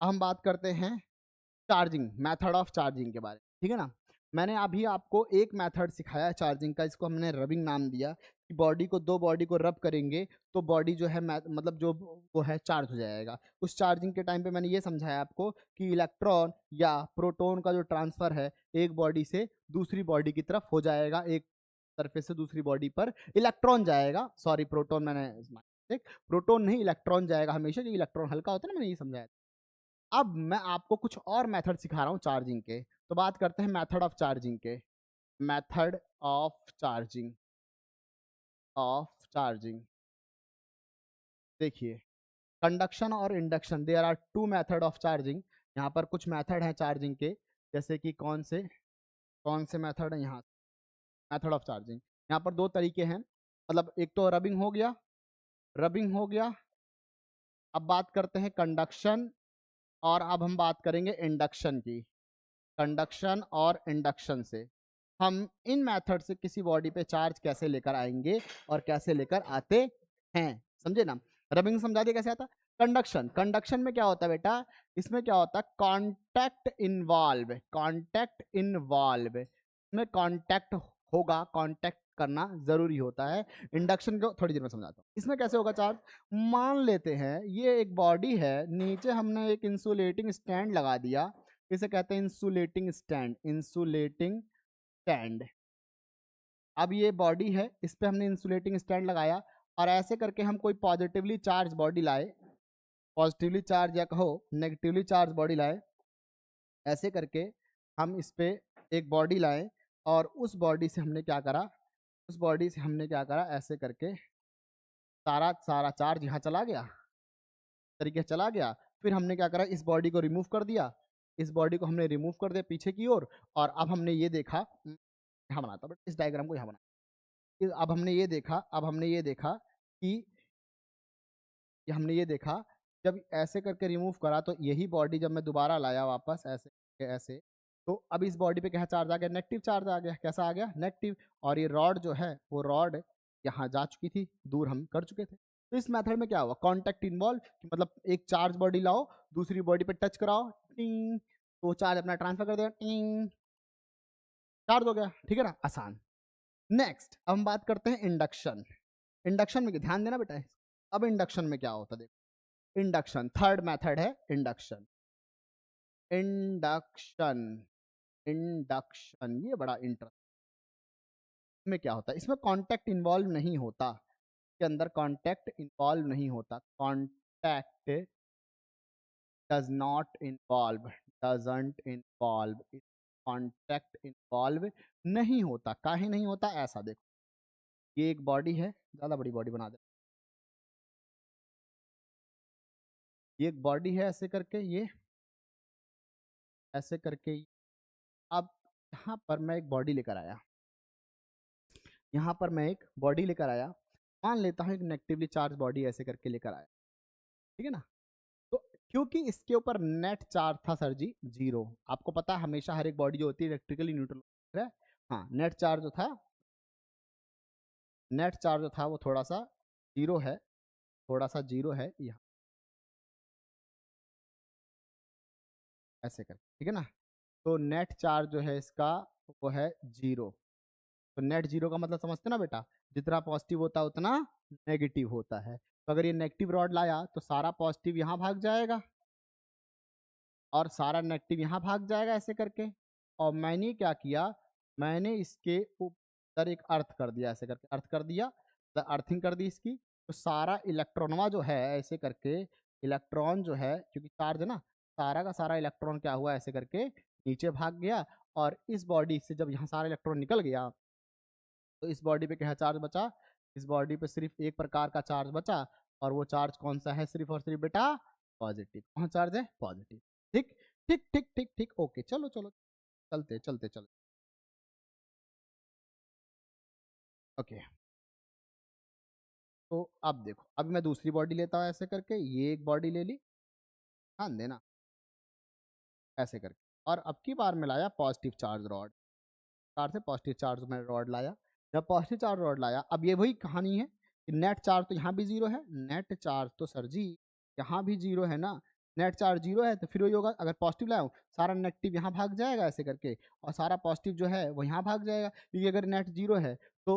हम बात करते हैं चार्जिंग, मेथड ऑफ चार्जिंग के बारे में। ठीक है ना? मैंने अभी आपको एक मेथड सिखाया चार्जिंग का, इसको हमने रबिंग नाम दिया, कि बॉडी को, दो बॉडी को रब करेंगे तो बॉडी जो है मतलब जो वो है चार्ज हो जाएगा। उस चार्जिंग के टाइम पे मैंने ये समझाया आपको कि इलेक्ट्रॉन या प्रोटॉन का जो ट्रांसफर है एक बॉडी से दूसरी बॉडी की तरफ हो जाएगा, एक सरफेस से दूसरी बॉडी पर इलेक्ट्रॉन जाएगा, सॉरी प्रोटॉन मैंने, प्रोटॉन नहीं इलेक्ट्रॉन जाएगा हमेशा, क्योंकि इलेक्ट्रॉन हल्का होता है ना, मैंने ये समझाया। अब मैं आपको कुछ और मेथड सिखा रहा हूँ चार्जिंग के, तो बात करते हैं मेथड ऑफ चार्जिंग के। Method of charging, of charging, देखिए, कंडक्शन और induction, there are two method of charging. यहाँ पर कुछ मेथड हैं चार्जिंग के, जैसे कि कौन से मेथड है यहाँ, मेथड ऑफ चार्जिंग, यहाँ पर दो तरीके हैं। मतलब एक तो रबिंग हो गया, रबिंग हो गया। अब बात करते हैं कंडक्शन, और अब हम बात करेंगे इंडक्शन की। कंडक्शन और इंडक्शन से हम इन मेथड से किसी बॉडी पे चार्ज कैसे लेकर आएंगे और कैसे लेकर आते हैं, समझे ना। रबिंग समझा दिया कैसे आता। कंडक्शन, कंडक्शन में क्या होता है बेटा, इसमें क्या होता है, कांटेक्ट इन्वॉल्व, कांटेक्ट इन्वॉल्व, इसमें कांटेक्ट होगा, कांटेक्ट करना जरूरी होता है। इंडक्शन को थोड़ी देर में समझाता हूँ। इसमें कैसे होगा चार्ज, मान लेते हैं ये एक बॉडी है, नीचे हमने एक इंसुलेटिंग स्टैंड लगा दिया, इसे कहते हैं इंसुलेटिंग स्टैंड, इंसुलेटिंग स्टैंड। अब ये बॉडी है, इस पे हमने इंसुलेटिंग स्टैंड लगाया, और ऐसे करके हम कोई पॉजिटिवली चार्ज बॉडी लाए, पॉजिटिवली चार्ज या कहो नेगेटिवली चार्ज बॉडी लाए, ऐसे करके हम इस पे एक बॉडी लाए, और उस बॉडी से हमने क्या करा, उस बॉडी से हमने क्या करा, ऐसे करके सारा सारा चार्ज यहाँ चला गया, तरीके से चला गया। फिर हमने क्या करा, इस बॉडी को रिमूव कर दिया, इस बॉडी को हमने रिमूव कर दिया पीछे की ओर, और अब हमने ये देखा, यहाँ बनाता बट इस डायग्राम को यहाँ बना, अब हमने ये देखा, अब हमने ये देखा कि हमने ये देखा जब ऐसे करके रिमूव करा, तो यही बॉडी जब मैं दोबारा लाया वापस ऐसे ऐसे, तो अब इस बॉडी पे क्या चार्ज आ गया, नेगेटिव चार्ज आ गया। कैसा आ गया, नेगेटिव। और ये रॉड जो है, वो रॉड यहाँ जा चुकी थी, दूर हम कर चुके थे। तो इस मेथड में क्या हुआ, कॉन्टेक्ट इन्वॉल्व, मतलब एक चार्ज बॉडी लाओ, दूसरी बॉडी पे टच कराओ, टिंग, तो चार्ज अपना ट्रांसफर कर देगा, टिंग, चार्ज हो गया। ठीक है ना, आसान। नेक्स्ट अब हम बात करते हैं इंडक्शन। इंडक्शन में ध्यान देना बेटा, अब इंडक्शन में क्या होता है देखो, इंडक्शन थर्ड मेथड है इंडक्शन। इंडक्शन, इंडक्शन ये बड़ा इंटरेस्ट में क्या होता है, इसमें कांटेक्ट इन्वॉल्व नहीं होता, के अंदर कांटेक्ट इन्वॉल्व नहीं होता, contact does not involve, doesn't involve, contact involve नहीं होता। काहे नहीं होता, ऐसा देखो, ये एक बॉडी है, ज्यादा बड़ी बॉडी बना दे, ये एक बॉडी है ऐसे करके, ये ऐसे करके। अब यहाँ पर मैं एक बॉडी लेकर आया, यहाँ पर मैं एक बॉडी लेकर आया, मान लेता हूँ एक नेगेटिवली चार्ज बॉडी ऐसे करके लेकर आया, ठीक है ना। तो क्योंकि इसके ऊपर नेट चार्ज था सर जी जीरो, आपको पता है हमेशा हर एक बॉडी जो होती है इलेक्ट्रिकली न्यूट्रल है। हाँ, नेट चार्ज जो था, नेट चार्ज जो था वो थोड़ा सा जीरो है, थोड़ा सा जीरो है यहाँ ऐसे कर, ठीक है ना। तो नेट चार्ज जो है इसका वो है जीरो। तो नेट जीरो का मतलब समझते ना बेटा, जितना पॉजिटिव होता है उतना नेगेटिव होता है। तो अगर ये नेगेटिव रॉड लाया तो सारा पॉजिटिव यहाँ भाग जाएगा और सारा नेगेटिव यहाँ भाग जाएगा ऐसे करके। और मैंने क्या किया, मैंने इसके ऊपर एक अर्थ कर दिया ऐसे करके, अर्थ कर दिया, अर्थिंग कर दी इसकी। तो सारा इलेक्ट्रॉनवा जो है ऐसे करके, इलेक्ट्रॉन जो है क्योंकि चार्ज है ना, सारा का सारा इलेक्ट्रॉन क्या हुआ ऐसे करके नीचे भाग गया। और इस बॉडी से जब यहाँ सारा इलेक्ट्रॉन निकल गया तो इस बॉडी पे क्या चार्ज बचा, इस बॉडी पे सिर्फ एक प्रकार का चार्ज बचा, और वो चार्ज कौन सा है, सिर्फ और सिर्फ बेटा पॉजिटिव। कौन चार्ज है, पॉजिटिव। ठीक ठीक ठीक ठीक ठीक, ओके, चलो चलो चलते चलते चलते, ओके। तो अब देखो, अब मैं दूसरी बॉडी लेता हूँ ऐसे करके, ये एक बॉडी ले ली, ध्यान देना, ऐसे करके। और अब की बार मैं लाया पॉजिटिव चार्ज रॉड, कार से पॉजिटिव चार्ज में रॉड लाया। जब पॉजिटिव चार्ज रॉड लाया, अब ये वही कहानी है कि नेट चार्ज तो यहाँ भी जीरो है, नेट चार्ज तो सर जी यहाँ भी जीरो है ना, नेट चार्ज जीरो है, तो फिर वही होगा, अगर पॉजिटिव लाऊं सारा नेगेटिव यहाँ भाग जाएगा ऐसे करके, और सारा पॉजिटिव जो है वो यहाँ भाग जाएगा, क्योंकि अगर नेट जीरो है तो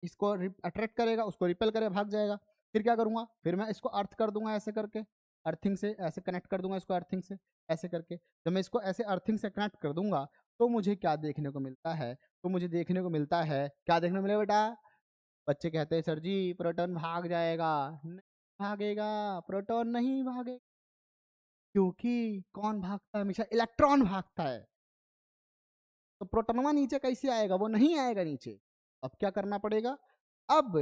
इसको अट्रैक्ट करेगा, उसको रिपेल करेगा, भाग जाएगा। फिर क्या करूँगा, फिर मैं इसको अर्थ कर दूंगा ऐसे करके, अर्थिंग से ऐसे कनेक्ट कर दूंगा इसको, अर्थिंग से ऐसे करके। जब मैं इसको ऐसे अर्थिंग से कनेक्ट कर दूंगा तो मुझे क्या देखने को मिलता है, तो मुझे देखने को मिलता है, क्या देखने को मिलेगा बेटा, बच्चे कहते हैं सर जी प्रोटॉन भाग जाएगा, नहीं भागेगा, प्रोटॉन नहीं भागेगा, क्योंकि कौन भागता है, हमेशा इलेक्ट्रॉन भागता है। तो प्रोटॉनवा नीचे कैसे आएगा, वो नहीं आएगा नीचे। अब क्या करना पड़ेगा, अब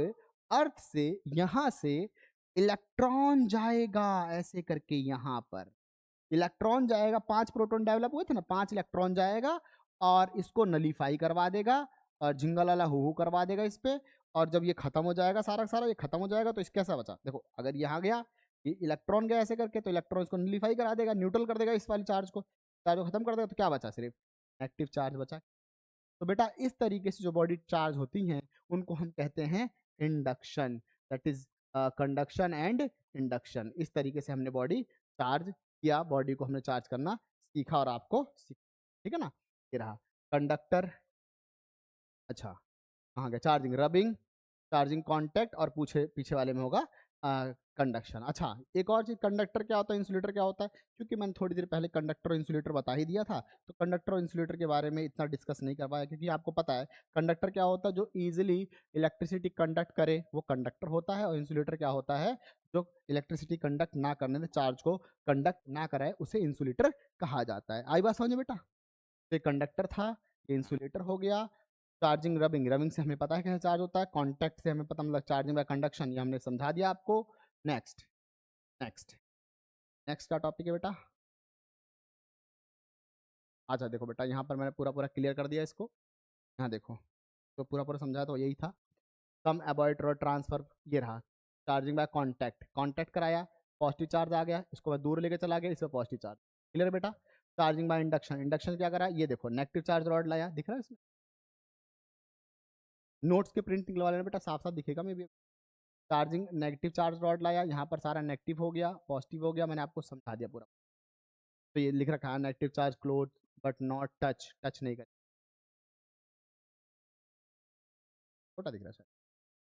अर्थ से यहां से इलेक्ट्रॉन जाएगा ऐसे करके, यहां पर इलेक्ट्रॉन जाएगा, 5 प्रोटॉन डेवलप हुए थे ना, 5 इलेक्ट्रॉन जाएगा और इसको नलीफाई करवा देगा और झिंगलाला हु करवा देगा इस पे। और जब ये खत्म हो जाएगा सारा का सारा, ये खत्म हो जाएगा तो इसके कैसा बचा, देखो अगर यहाँ गया ये इलेक्ट्रॉन गया ऐसे करके, तो इलेक्ट्रॉन इसको न्यूलिफाई करा देगा, न्यूट्रल कर देगा इस वाली चार्ज को खत्म कर देगा, तो क्या बचा, सिर्फ नेगेटिव चार्ज बचा। तो बेटा इस तरीके से जो बॉडी चार्ज होती हैं उनको हम कहते हैं induction, that is conduction and induction. इस तरीके से हमने बॉडी चार्ज किया, बॉडी को हमने चार्ज करना सीखा और आपको सीखा, ठीक है ना। ये रहा कंडक्टर, अच्छा कहाँ गया, चार्जिंग, रबिंग, चार्जिंग कॉन्टैक्ट, और पूछे पीछे वाले में होगा कंडक्शन। अच्छा एक और चीज, कंडक्टर क्या होता है, इंसुलेटर क्या होता है, क्योंकि मैंने थोड़ी देर पहले कंडक्टर और इंसुलेटर बता ही दिया था, तो कंडक्टर और इंसुलेटर के बारे में इतना डिस्कस नहीं कर पाया, क्योंकि आपको पता है कंडक्टर क्या होता है, जो इजीली इलेक्ट्रिसिटी कंडक्ट करे वो कंडक्टर होता है, और इंसुलेटर क्या होता है, जो इलेक्ट्रिसिटी कंडक्ट ना करने से चार्ज को कंडक्ट ना कराए उसे इंसुलेटर कहा जाता है। आई बात समझ में बेटा, तो ये कंडक्टर था, ये इंसुलेटर हो गया। चार्जिंग, रबिंग, रबिंग से हमें पता है कैसे चार्ज होता है, कॉन्टैक्ट से हमें पता मतलब चार्जिंग बाय कंडक्शन, ये हमने समझा दिया आपको। नेक्स्ट नेक्स्ट नेक्स्ट का टॉपिक है बेटा, अच्छा देखो बेटा यहाँ पर मैंने पूरा पूरा क्लियर कर दिया इसको, यहाँ देखो तो पूरा पूरा समझाया तो यही था। सम अबॉइड और ट्रांसफर, ये रहा चार्जिंग बाय कॉन्टैक्ट, कॉन्टैक्ट कराया पॉजिटिव चार्ज आ गया, इसको मैं दूर लेके चला गया, इसमें पॉजिटिव चार्ज, क्लियर बेटा। चार्जिंग बाय इंडक्शन, इंडक्शन क्या करा, ये देखो नेगेटिव चार्ज रॉड लाया, दिख रहा है इसमें, नोट्स के प्रिंट निकलवा लेना बेटा, साफ साफ दिखेगा मे भी। चार्जिंग नेगेटिव चार्ज रॉड लाया, यहाँ पर सारा नेगेटिव हो गया पॉजिटिव हो गया, मैंने आपको समझा दिया पूरा। तो ये लिख रखा है negative charge close but not touch, touch नहीं कर, छोटा दिख रहा है।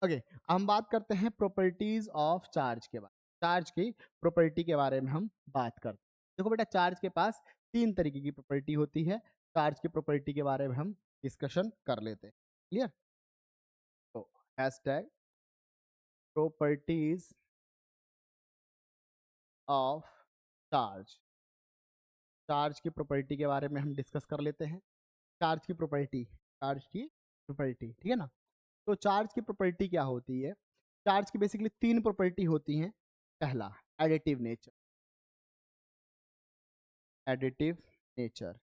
ओके हम बात करते हैं प्रॉपर्टीज ऑफ चार्ज के बारे में, चार्ज की प्रॉपर्टी के बारे में हम बात करते हैं। देखो बेटा चार्ज के पास तीन तरीके की प्रॉपर्टी होती है, चार्ज की प्रॉपर्टी के बारे में हम डिस्कशन कर लेते हैं, क्लियर। तो hashtag properties of charge, charge की प्रॉपर्टी के बारे में हम डिस्कस कर लेते हैं। चार्ज की प्रॉपर्टी, चार्ज की प्रॉपर्टी, ठीक है ना। तो चार्ज की प्रॉपर्टी क्या होती है, चार्ज की बेसिकली तीन प्रॉपर्टी होती हैं। पहला additive nature, additive nature,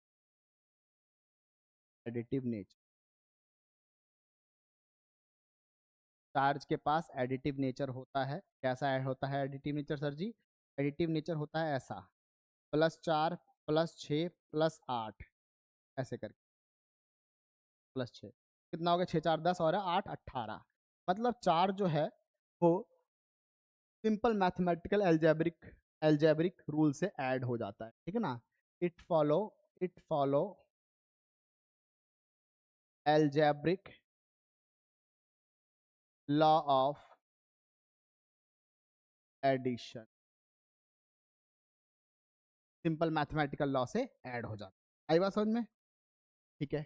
additive nature, charge के पास एडिटिव नेचर होता है। कैसा होता है एडिटिव नेचर सर जी, एडिटिव नेचर होता है ऐसा, +4 +6 +8 ऐसे करके, +6 कितना हो गया, 6 4 10 और 8 18, मतलब चार्ज जो है वो सिंपल मैथमेटिकल एल्जेब्रिक रूल से ऐड हो जाता है, ठीक है ना। It follow algebraic law of addition, simple mathematical law से ऐड हो जाता है। आई बात समझ में, ठीक है।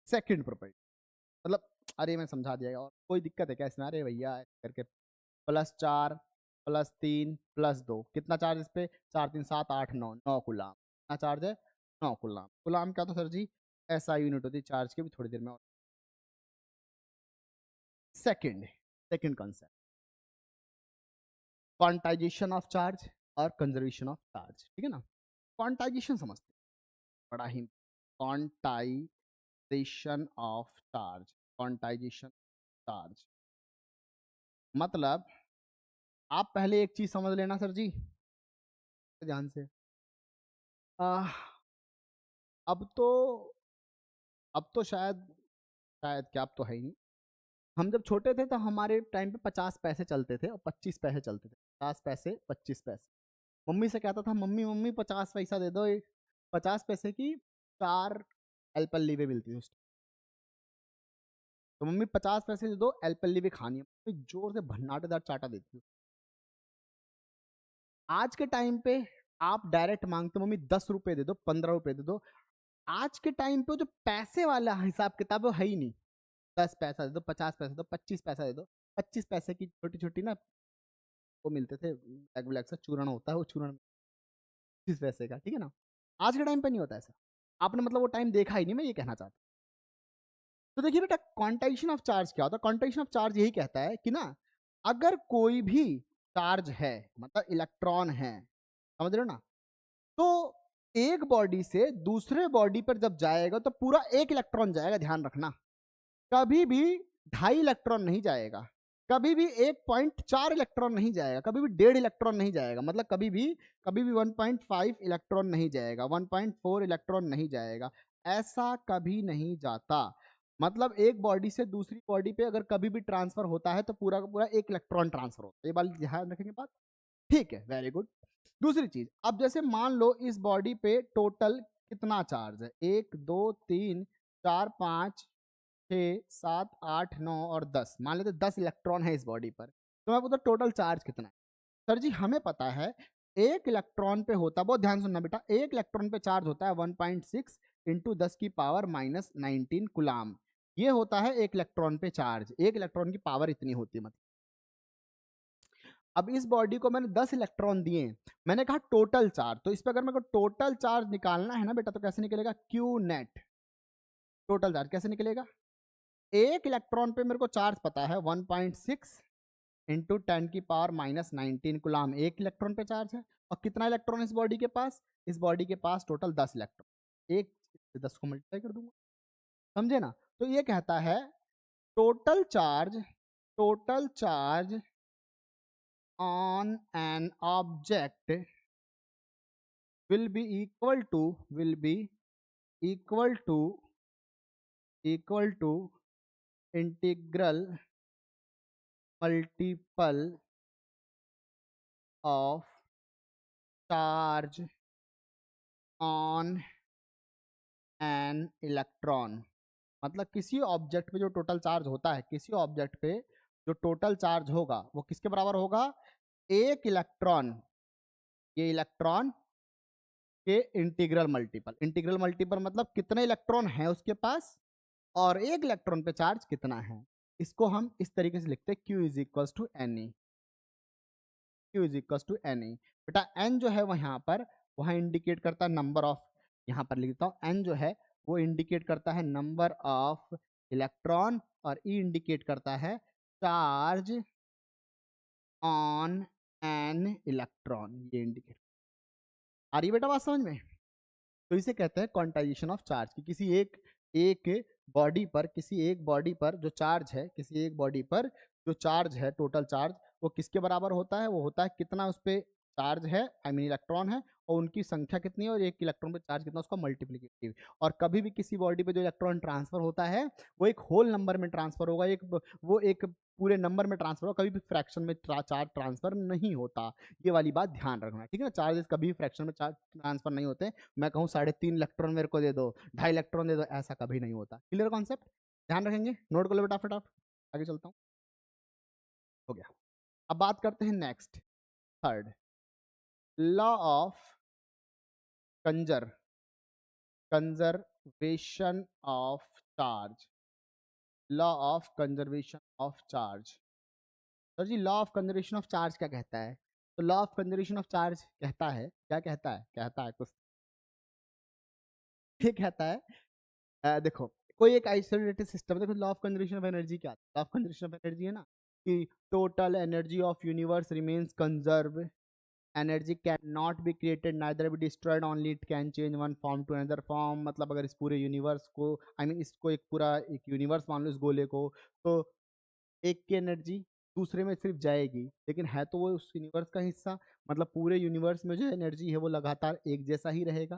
सेकंड प्रॉपर्टी, मतलब अरे मैं समझा दिया, और कोई दिक्कत है क्या इसमें, अरे भैया करके, +4 +3 +2 कितना चार्ज इस पे, 4 3 7 8 9, 9 कूलाम, कितना चार्ज है, 9 कूलाम। कूलाम क्या तो सर जी ऐसा यूनिट होती है चार्ज की, भी थोड़ी देर में। Second second concept, quantization of charge और कंजर्वेशन ऑफ चार्ज, ठीक है ना। क्वांटाइजेशन समझते हैं, बड़ा ही quantization of charge, quantization charge मतलब आप पहले एक चीज समझ लेना सर जी ध्यान से, आ, अब तो अब तो शायद क्या, अब तो है ही नहीं। हम जब छोटे थे तो हमारे टाइम पे 50 पैसे चलते थे और 25 पैसे चलते थे, 50 पैसे 25 पैसे। मम्मी से कहता था मम्मी मम्मी 50 पैसा दे दो, 50 पैसे की 4 एलपल्लीबे मिलती थी उस टाइम। तो मम्मी 50 पैसे दे दो, एलपल्लीबे खानी है, मम्मी जोर से भन्नाटेदार चाटा देती थी। आज के टाइम पे आप डायरेक्ट मांगते मम्मी 10 रुपए दे दो, 15 रुपए दे दो। आज के टाइम पे जो पैसे वाला हिसाब किताब है ही नहीं, 10 पैसा दे दो, 50 पैसा दे दो, 25 पैसा दे दो। 25 पैसे की छोटी छोटी ना वो मिलते थे, ब्लैक ब्लैक सा चूर्ण होता है, वो चूर्ण 25 पैसे का, ठीक है ना। आज के टाइम पे नहीं होता ऐसा, आपने मतलब वो टाइम देखा ही नहीं, मैं ये कहना चाहता हूँ। तो देखिए बेटा क्वांटाइजेशन ऑफ चार्ज क्या होता है, क्वांटाइजेशन ऑफ चार्ज यही कहता है कि ना अगर कोई भी चार्ज है, मतलब इलेक्ट्रॉन है, समझ रहे हो ना, तो एक बॉडी से दूसरे बॉडी पर जब जाएगा तो पूरा एक इलेक्ट्रॉन जाएगा, ध्यान रखना। कभी भी 2.5 इलेक्ट्रॉन नहीं जाएगा, कभी भी 1.4 इलेक्ट्रॉन नहीं जाएगा, कभी भी 1.5 इलेक्ट्रॉन नहीं जाएगा, मतलब कभी भी 1.5 इलेक्ट्रॉन नहीं जाएगा, 1.4 इलेक्ट्रॉन नहीं जाएगा, ऐसा कभी नहीं जाता। मतलब एक बॉडी से दूसरी बॉडी पे अगर कभी भी ट्रांसफर होता है तो पूरा का पूरा 1 इलेक्ट्रॉन ट्रांसफर होता है। ये बात ध्यान रखेंगे बात, ठीक है, वेरी गुड। दूसरी चीज, अब जैसे मान लो इस बॉडी पे टोटल कितना चार्ज है, 1 2 3 4 5 6 7 8 9 और 10, मान लेते 10 इलेक्ट्रॉन है इस बॉडी पर, तो मैं पूछता टोटल चार्ज कितना है। सर जी हमें पता है एक इलेक्ट्रॉन पे होता, बहुत ध्यान सुनना बेटा, एक इलेक्ट्रॉन पे चार्ज होता है 1.6 इंटू 10⁻⁻19 कुलाम, ये होता है एक इलेक्ट्रॉन पे चार्ज, एक इलेक्ट्रॉन की पावर इतनी होती है। मतलब अब इस बॉडी को मैंने 10 इलेक्ट्रॉन दिए, मैंने कहा टोटल चार्ज, तो इस पर अगर मेरे को टोटल चार्ज निकालना है ना बेटा, तो कैसे निकलेगा, क्यू नेट, टोटल चार्ज कैसे निकलेगा, एक इलेक्ट्रॉन पे मेरे को चार्ज पता है 1.6 इंटू 10⁻⁻19 कुलाम, एक इलेक्ट्रॉन पे चार्ज है, और कितना इलेक्ट्रॉन इस बॉडी के पास, इस बॉडी के पास टोटल 10 इलेक्ट्रॉन, एक 10 को मल्टीप्लाई कर दूंगा, समझे ना। तो ये कहता है total charge, total charge on an object will be equal to integral multiple of charge on an electron। मतलब किसी ऑब्जेक्ट पे जो टोटल चार्ज होता है, किसी ऑब्जेक्ट पे जो टोटल चार्ज होगा वो किसके बराबर होगा, एक इलेक्ट्रॉन, ये इलेक्ट्रॉन के इंटीग्रल मल्टीपल मतलब कितने इलेक्ट्रॉन है उसके पास और एक इलेक्ट्रॉन पे चार्ज कितना है। इसको हम इस तरीके से लिखते हैं Q is equals to N E, Q is equals to N E. बेटा N जो है वहां पर, वहां इंडिकेट करता है नंबर ऑफ, यहाँ पर लिखता हूँ N जो है वो इंडिकेट करता है नंबर ऑफ इलेक्ट्रॉन, और E इंडिकेट करता है चार्ज ऑन एन इलेक्ट्रॉन, ये इंडिकेट आ रही है बेटा बात समझ में। तो इसे कहते हैं क्वांटाइजेशन ऑफ चार्ज, कि किसी एक एक बॉडी पर, किसी एक बॉडी पर जो चार्ज है, किसी एक बॉडी पर जो चार्ज है, टोटल चार्ज वो किसके बराबर होता है, वो होता है कितना उस पर चार्ज है, आई मीन इलेक्ट्रॉन है, और उनकी संख्या कितनी है, और एक इलेक्ट्रॉन पे चार्ज कितना, उसका मल्टीप्लीकेटिव। और कभी भी किसी बॉडी पे जो इलेक्ट्रॉन ट्रांसफर होता है वो एक होल नंबर में ट्रांसफर होगा, एक वो एक पूरे नंबर में ट्रांसफर होगा, कभी भी फ्रैक्शन में चार्ज ट्रांसफर नहीं होता। ये वाली बात ध्यान रखना, ठीक है ना, चार्जेस कभी भी फ्रैक्शन में चार्ज ट्रांसफर नहीं होते। मैं कहूँ 3.5 इलेक्ट्रॉन मेरे को दे दो, 2.5 इलेक्ट्रॉन दे दो, ऐसा कभी नहीं होता। क्लियर कॉन्सेप्ट, ध्यान रखेंगे, नोट कर लो बेटा फटाफट, आगे चलता हूँ। हो गया, अब बात करते हैं next, third, law of conservation of charge, law of conservation of charge. Sir ji law of conservation of charge क्या कहता है, तो law of conservation of charge कहता है, क्या कहता है कुछ, ये कहता है देखो कोई एक आइसोलेटेड सिस्टम, देखो law of conservation of energy क्या है, law of conservation of energy है ना कि total energy of universe remains conserve, energy can not be created neither be destroyed, only it can change one form to another form. मतलब अगर इस पूरे universe को, आई मीन इसको एक पूरा एक यूनिवर्स मान लो इस गोले को, तो एक की एनर्जी दूसरे में सिर्फ जाएगी, लेकिन है तो वो उस यूनिवर्स का हिस्सा, मतलब पूरे यूनिवर्स में जो एनर्जी है वो लगातार एक जैसा ही रहेगा।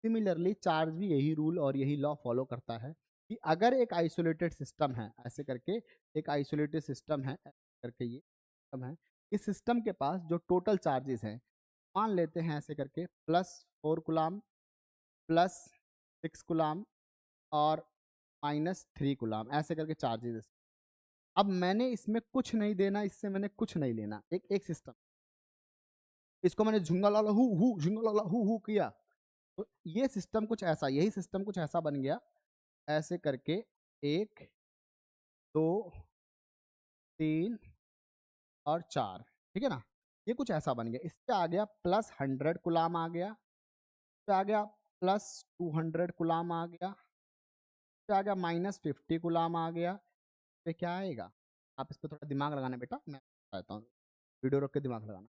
सिमिलरली चार्ज भी यही रूल और यही लॉ फॉलो करता है कि अगर एक आइसोलेटेड सिस्टम है, ऐसे करके एक आइसोलेटेड सिस्टम है, करके ये सिस्टम है, इस सिस्टम के पास जो टोटल चार्जेस हैं, मान लेते हैं ऐसे करके +4 कुलाम, +6 कुलाम और -3 कुलाम, ऐसे करके चार्जेस। अब मैंने इसमें कुछ नहीं देना, इससे मैंने कुछ नहीं लेना, एक एक सिस्टम, इसको मैंने झुंगा लाला हु किया, तो ये सिस्टम कुछ ऐसा, यही सिस्टम कुछ ऐसा बन गया, ऐसे करके 1 2 3 और 4, ठीक है ना, ये कुछ ऐसा बन गया। इससे आ गया +100 कुलाम आ गया, इससे आ गया +200 कुलाम आ गया, इससे आ गया -50 कुलाम आ गया। पे क्या आएगा, आप इस पर थोड़ा दिमाग लगाना बेटा, मैं बताता हूँ, वीडियो रोक के दिमाग लगाना।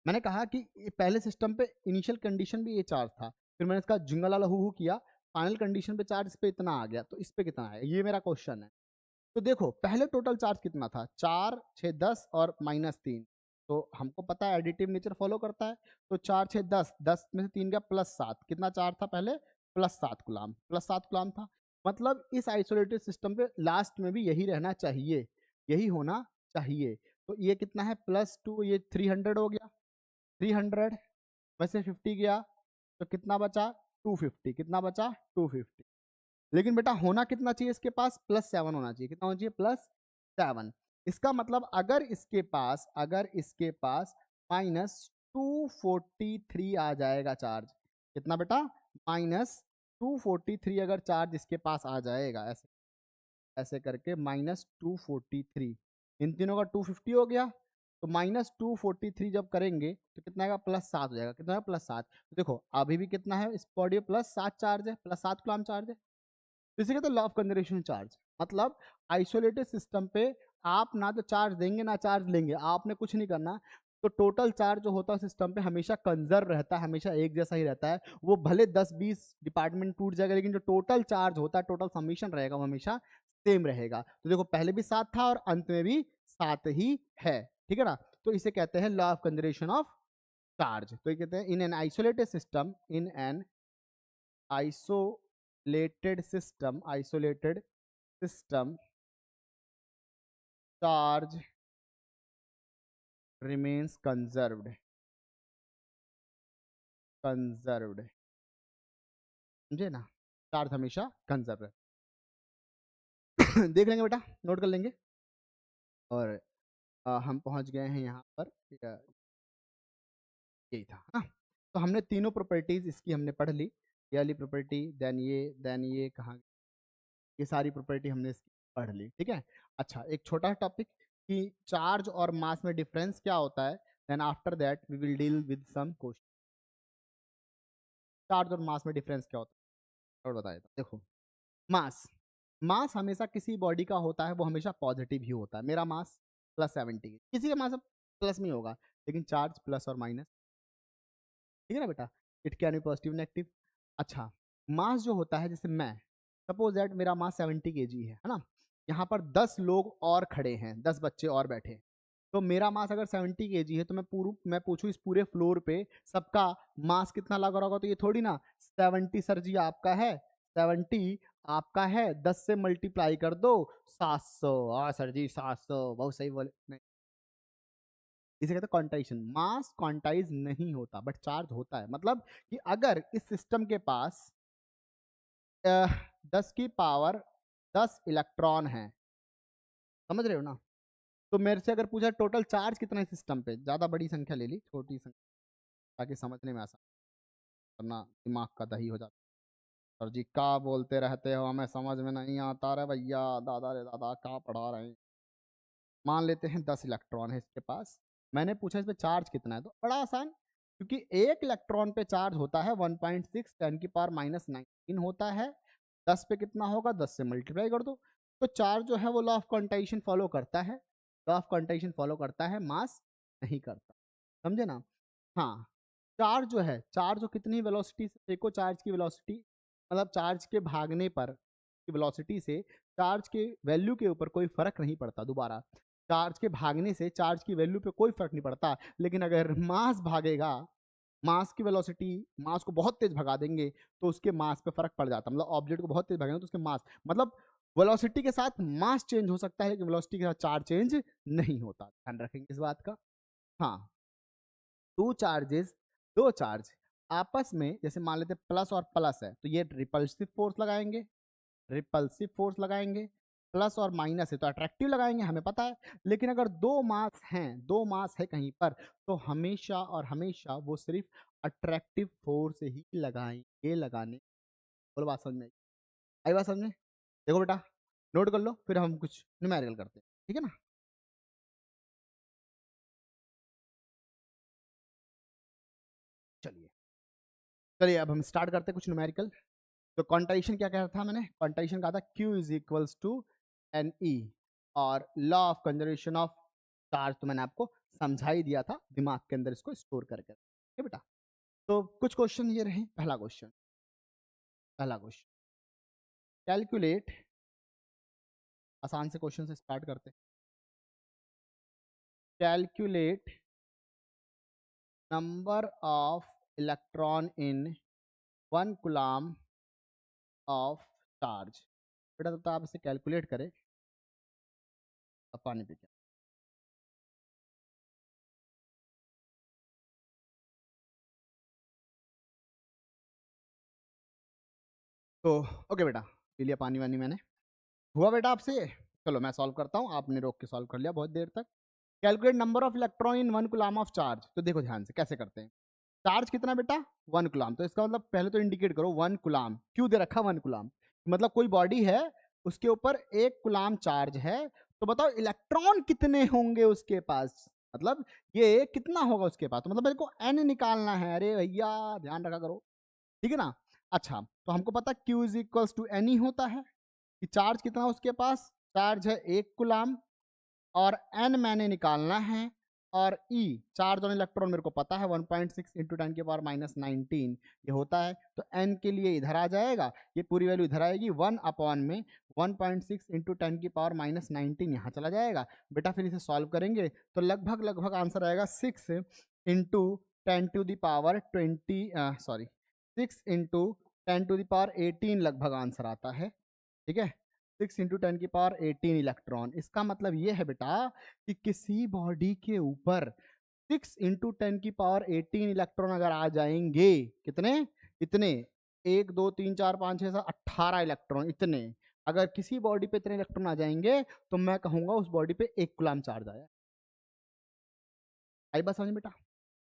मैंने कहा कि पहले सिस्टम पे इनिशियल कंडीशन भी ये चार्ज था, फिर मैंने इसका जिंगल वाला हु किया, फाइनल कंडीशन पे चार्ज इस पे इतना आ गया, तो इस पे कितना है, ये मेरा क्वेश्चन है। तो देखो पहले टोटल चार्ज कितना था, 4 6 10 और -3। तो हमको पता है एडिटिव नेचर फॉलो करता है। तो 4 6 10, 10 में से 3 गया +7, कितना चार्ज था पहले, +7 कूलम, +7 कूलम था। मतलब इस आइसोलेटेड सिस्टम पे लास्ट में भी यही रहना चाहिए, यही होना चाहिए। तो ये कितना है +2, ये 300 हो गया, 300 में से 50 गया तो कितना बचा, 250, कितना बचा 250। लेकिन बेटा होना कितना चाहिए इसके पास, +7 होना चाहिए, कितना होना चाहिए +7। इसका मतलब अगर इसके पास -243 आ जाएगा चार्ज, कितना बेटा, -243 अगर चार्ज इसके पास आ जाएगा, ऐसे ऐसे करके -243, इन तीनों का 250 हो गया। तो -243 जब करेंगे तो कितना आएगा, +7 हो जाएगा, कितना +7। तो देखो अभी भी कितना है इस बॉडी में, +7 चार्ज है, +7 कूलम चार्ज है। तो इसे कहते हैं लॉ ऑफ कंजर्वेशन चार्ज। मतलब आइसोलेटेड सिस्टम पे आप ना तो चार्ज देंगे ना चार्ज लेंगे, आपने कुछ नहीं करना। तो टोटल चार्ज जो होता है सिस्टम पे हमेशा कंजर्व रहता है, हमेशा एक जैसा ही रहता है। वो भले 10-20 डिपार्टमेंट टूट जाएगा, लेकिन जो टोटल चार्ज होता है, टोटल समीशन रहेगा, वो हमेशा सेम रहेगा। तो देखो पहले भी 7 था और अंत में भी 7 ही है, ठीक है ना। तो इसे कहते हैं law of conservation of charge. तो ये कहते हैं in an isolated system, in an isolated system charge remains conserved, समझे ना, चार्ज हमेशा कंजर्व है। देख लेंगे बेटा, नोट कर लेंगे। और हम पहुंच गए हैं यहाँ पर, यही था ना। तो हमने तीनों प्रॉपर्टीज इसकी हमने पढ़ ली, ये वाली प्रॉपर्टी, देन ये कहाँ, ये सारी प्रॉपर्टी हमने इसकी पढ़ ली, ठीक है। अच्छा एक छोटा टॉपिक कि चार्ज और मास में डिफरेंस क्या होता है, then after that we will deal with some question. Charge और मास में डिफरेंस क्या होता है और बताया था। देखो मास, मास हमेशा किसी बॉडी का होता है वो हमेशा पॉजिटिव ही होता है। मेरा मास +70, किसी का मास प्लस में होगा, लेकिन चार्ज प्लस और माइनस, ठीक है ना बेटा, it can be positive negative. अच्छा मास जो होता है, जैसे मैं सपोज दैट मेरा मास 70 kg है ना, यहाँ पर 10 लोग और खड़े हैं, 10 बच्चे और बैठे, तो मेरा मास अगर 70 kg है, तो मैं पूछूं इस पूरे फ्लोर पे सबका मास कितना लगा होगा, तो ये थोड़ी ना 70 सर जी आपका है, 70 आपका है, 10 से मल्टीप्लाई कर दो 700, हाँ सर जी 700, बहुत सही बोले, नहीं, इसे कहते हैं क्वांटाइजेशन। मास क्वांटाइज नहीं होता बट चार्ज होता है। मतलब कि अगर इस सिस्टम के पास 10 की पावर 10 इलेक्ट्रॉन है, समझ रहे हो ना, तो मेरे से अगर पूछा टोटल चार्ज कितना है सिस्टम पे, ज्यादा बड़ी संख्या ले ली, छोटी संख्या ताकि समझने में आसान, वरना दिमाग का दही हो जाता। सर जी क्या बोलते रहते हो, हमें समझ में नहीं आता रे भैया, दादा रे दादा क्या पढ़ा रहे हैं। मान लेते हैं 10 इलेक्ट्रॉन है इसके पास, मैंने पूछा इस पे चार्ज कितना है, तो बड़ा आसान, क्योंकि एक इलेक्ट्रॉन पे चार्ज होता है 1.6 10⁻⁹ होता है। 10 पे कितना होगा, 10 से मल्टीप्लाई कर दो। तो चार्ज जो है वो लॉ ऑफ क्वांटाइजेशन फॉलो करता है, लॉ ऑफ क्वांटाइजेशन फॉलो करता है, मास नहीं करता, समझे ना। हाँ चार्ज जो है, चार्ज जो कितनी वेलोसिटी से, देखो चार्ज की वेलोसिटी, मतलब चार्ज के भागने पर की वेलोसिटी से चार्ज के वैल्यू के ऊपर कोई फर्क नहीं पड़ता। दोबारा, चार्ज के भागने से चार्ज की वैल्यू पे कोई फर्क नहीं पड़ता, लेकिन अगर मास भागेगा, मास की वेलोसिटी, मास को बहुत तेज भगा देंगे तो उसके मास पे फर्क पड़ जाता है। मतलब ऑब्जेक्ट को बहुत तेज भगाएंगे तो उसके मास, मतलब वेलोसिटी के साथ मास चेंज हो सकता है, लेकिन वेलोसिटी के साथ चार्ज चेंज नहीं होता, ध्यान रखेंगे इस बात का। हाँ टू चार्जेस, दो चार्ज आपस में, जैसे मान लेते प्लस और प्लस है, तो ये रिपल्सिव फोर्स लगाएंगे, रिपल्सिव फोर्स लगाएंगे। प्लस और माइनस है तो अट्रैक्टिव लगाएंगे, हमें पता है। लेकिन अगर दो मास हैं, दो मास है कहीं पर, तो हमेशा और हमेशा वो सिर्फ अट्रैक्टिव फोर्स ही लगाएंगे, लगाने। बोलो बात समझ में आई बात समझ में। देखो बेटा नोट कर लो, फिर हम कुछ न्यूमेरिकल करते हैं, ठीक है ना। चलिए चलिए अब हम स्टार्ट करते हैं कुछ न्यूमेरिकल। तो क्वांटाइजेशन क्या कहा था मैंने, क्वांटाइजेशन कहा था Q is equals to N E, और law of conservation of charge तो मैंने आपको समझा ही दिया था, दिमाग के अंदर इसको स्टोर करके, ठीक है बेटा। तो कुछ क्वेश्चन ये रहे, पहला क्वेश्चन कैलकुलेट आसान से क्वेश्चन से स्टार्ट करते हैं। Calculate number of electron in 1 coulomb of charge. बेटा तब आप इसे कैलकुलेट करें। अब पानी पी के। तो ओके बेटा, पी लिया पानी वानी मैंने। हुआ बेटा आपसे? चलो मैं सॉल्व करता हूँ, आपने रोक के सॉल्व कर लिया बहुत देर तक। Calculate number of electron in 1 coulomb of charge. तो देखो ध्यान से कैसे करते हैं। चार्ज कितना बेटा? 1 कूलम। तो इसका मतलब पहले तो इंडिकेट करो 1 कूलम क्यों दे रखा 1 कूलम, मतलब कोई बॉडी है उसके ऊपर 1 कूलम चार्ज है, तो बताओ इलेक्ट्रॉन कितने होंगे उसके पास, मतलब ये कितना होगा उसके पास। तो मतलब मेरे को एन निकालना है। अरे भैया ध्यान रखा करो, ठीक है ना। अच्छा तो हमको पता Q is equals to N ही होता है कि चार्ज कितना उसके पास, चार्ज है 1 कूलम और n मैंने निकालना है, और E चार्ज ऑन इलेक्ट्रॉन मेरे को पता है 1.6 इंटू 10 की पावर माइनस 19 ये होता है। तो n के लिए इधर आ जाएगा, ये पूरी वैल्यू इधर आएगी, 1 अपॉन में 1.6 इंटू 10 की पावर माइनस 19 यहाँ चला जाएगा। बेटा फिर इसे सॉल्व करेंगे तो लगभग लगभग आंसर आएगा 6 into 10 to the power 6 into 10 to the power 18 लगभग आंसर आता है, ठीक है। 6 इंटू 10 की पावर 18 इलेक्ट्रॉन। इसका मतलब ये है बेटा कि किसी बॉडी के ऊपर 6 इंटू 10 की पावर 18 इलेक्ट्रॉन अगर आ जाएंगे, कितने? इतने, 1 2 3 4 5 6 7 18 इलेक्ट्रॉन, इतने अगर किसी बॉडी पे इतने इलेक्ट्रॉन आ जाएंगे तो मैं कहूंगा उस बॉडी पे 1 कूलम चार्ज आया। आई बात समझ बेटा?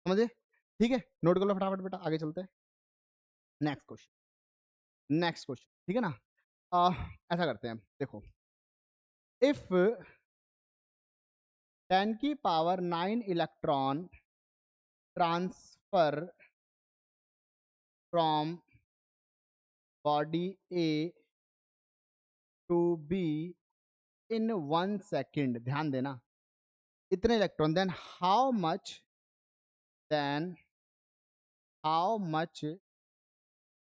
समझे? ठीक है, नोट कर लो फटाफट बेटा, आगे चलते हैं। नेक्स्ट क्वेश्चन, नेक्स्ट क्वेश्चन, ठीक है ना। ऐसा करते हैं, देखो इफ 10 की power 9 electron transfer from body A to B in 1 second, ध्यान देना, इतने electron, then how much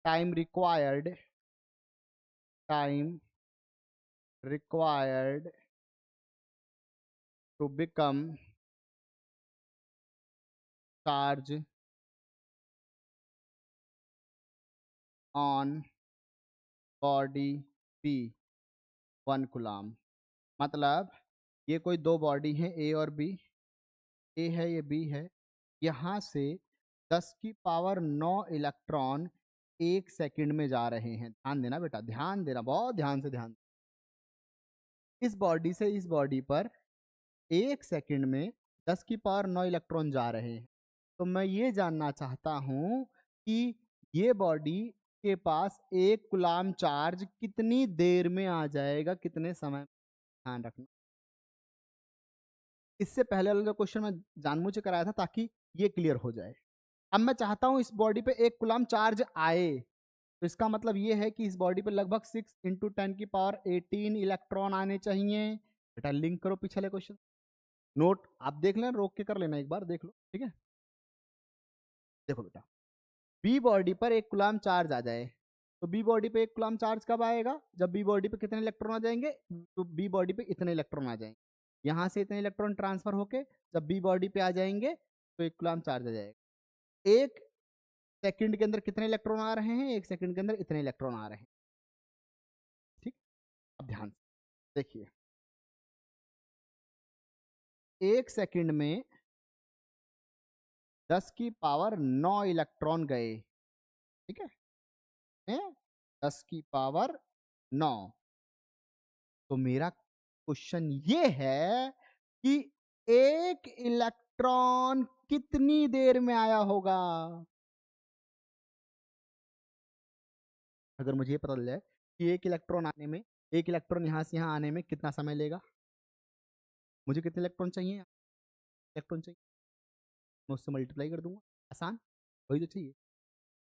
time required to become charge on body B 1 coulomb. मतलब ये कोई दो बॉडी है ए और बी, ए है ये बी है, यहाँ से 10 की पावर 9 इलेक्ट्रॉन 1 सेकंड में जा रहे हैं। ध्यान देना बेटा, ध्यान देना, बहुत ध्यान से ध्यान। इस बॉडी से इस बॉडी पर 1 सेकंड में 10 की पावर 9 इलेक्ट्रॉन जा रहे हैं। तो मैं ये जानना चाहता हूं कि ये बॉडी के पास 1 कूलम चार्ज कितनी देर में आ जाएगा, कितने समय। ध्यान रखना, इससे पहले वाला क्वेश्चन मैं जानबूझ के कराया था ताकि ये क्लियर हो जाए। अब मैं चाहता हूं इस बॉडी पे 1 कूलम चार्ज आए, तो इसका मतलब ये है कि इस बॉडी पे लगभग 6 इंटू 10 की पावर 18 इलेक्ट्रॉन आने चाहिए। बेटा लिंक करो पिछले क्वेश्चन, नोट आप देख लेना, रोक के कर लेना, एक बार देख लो, ठीक है। देखो बेटा, बी बॉडी पर 1 कूलम चार्ज आ जाए, तो बी बॉडी पे 1 कूलम चार्ज कब आएगा? जब बी बॉडी पे कितने इलेक्ट्रॉन आ जाएंगे, तो बी बॉडी पे इतने इलेक्ट्रॉन आ जाएंगे, यहाँ से इतने इलेक्ट्रॉन ट्रांसफर होके जब बी बॉडी पे आ जाएंगे तो 1 कूलम चार्ज आ जाएगा। 1 सेकंड के अंदर कितने इलेक्ट्रॉन आ रहे हैं? 1 सेकंड के अंदर इतने इलेक्ट्रॉन आ रहे हैं, ठीक। अब ध्यान से देखिए, 1 सेकंड में 10 की पावर 9 इलेक्ट्रॉन गए, ठीक है, 10 की पावर 9। तो मेरा क्वेश्चन ये है कि 1 इलेक्ट्रॉन कितनी देर में आया होगा। अगर मुझे ये पता चल जाए कि 1 इलेक्ट्रॉन आने में, 1 इलेक्ट्रॉन यहाँ से यहाँ आने में कितना समय लेगा, मुझे कितने इलेक्ट्रॉन चाहिए, इलेक्ट्रॉन चाहिए, मैं उससे मल्टीप्लाई कर दूंगा, आसान, वही तो चाहिए।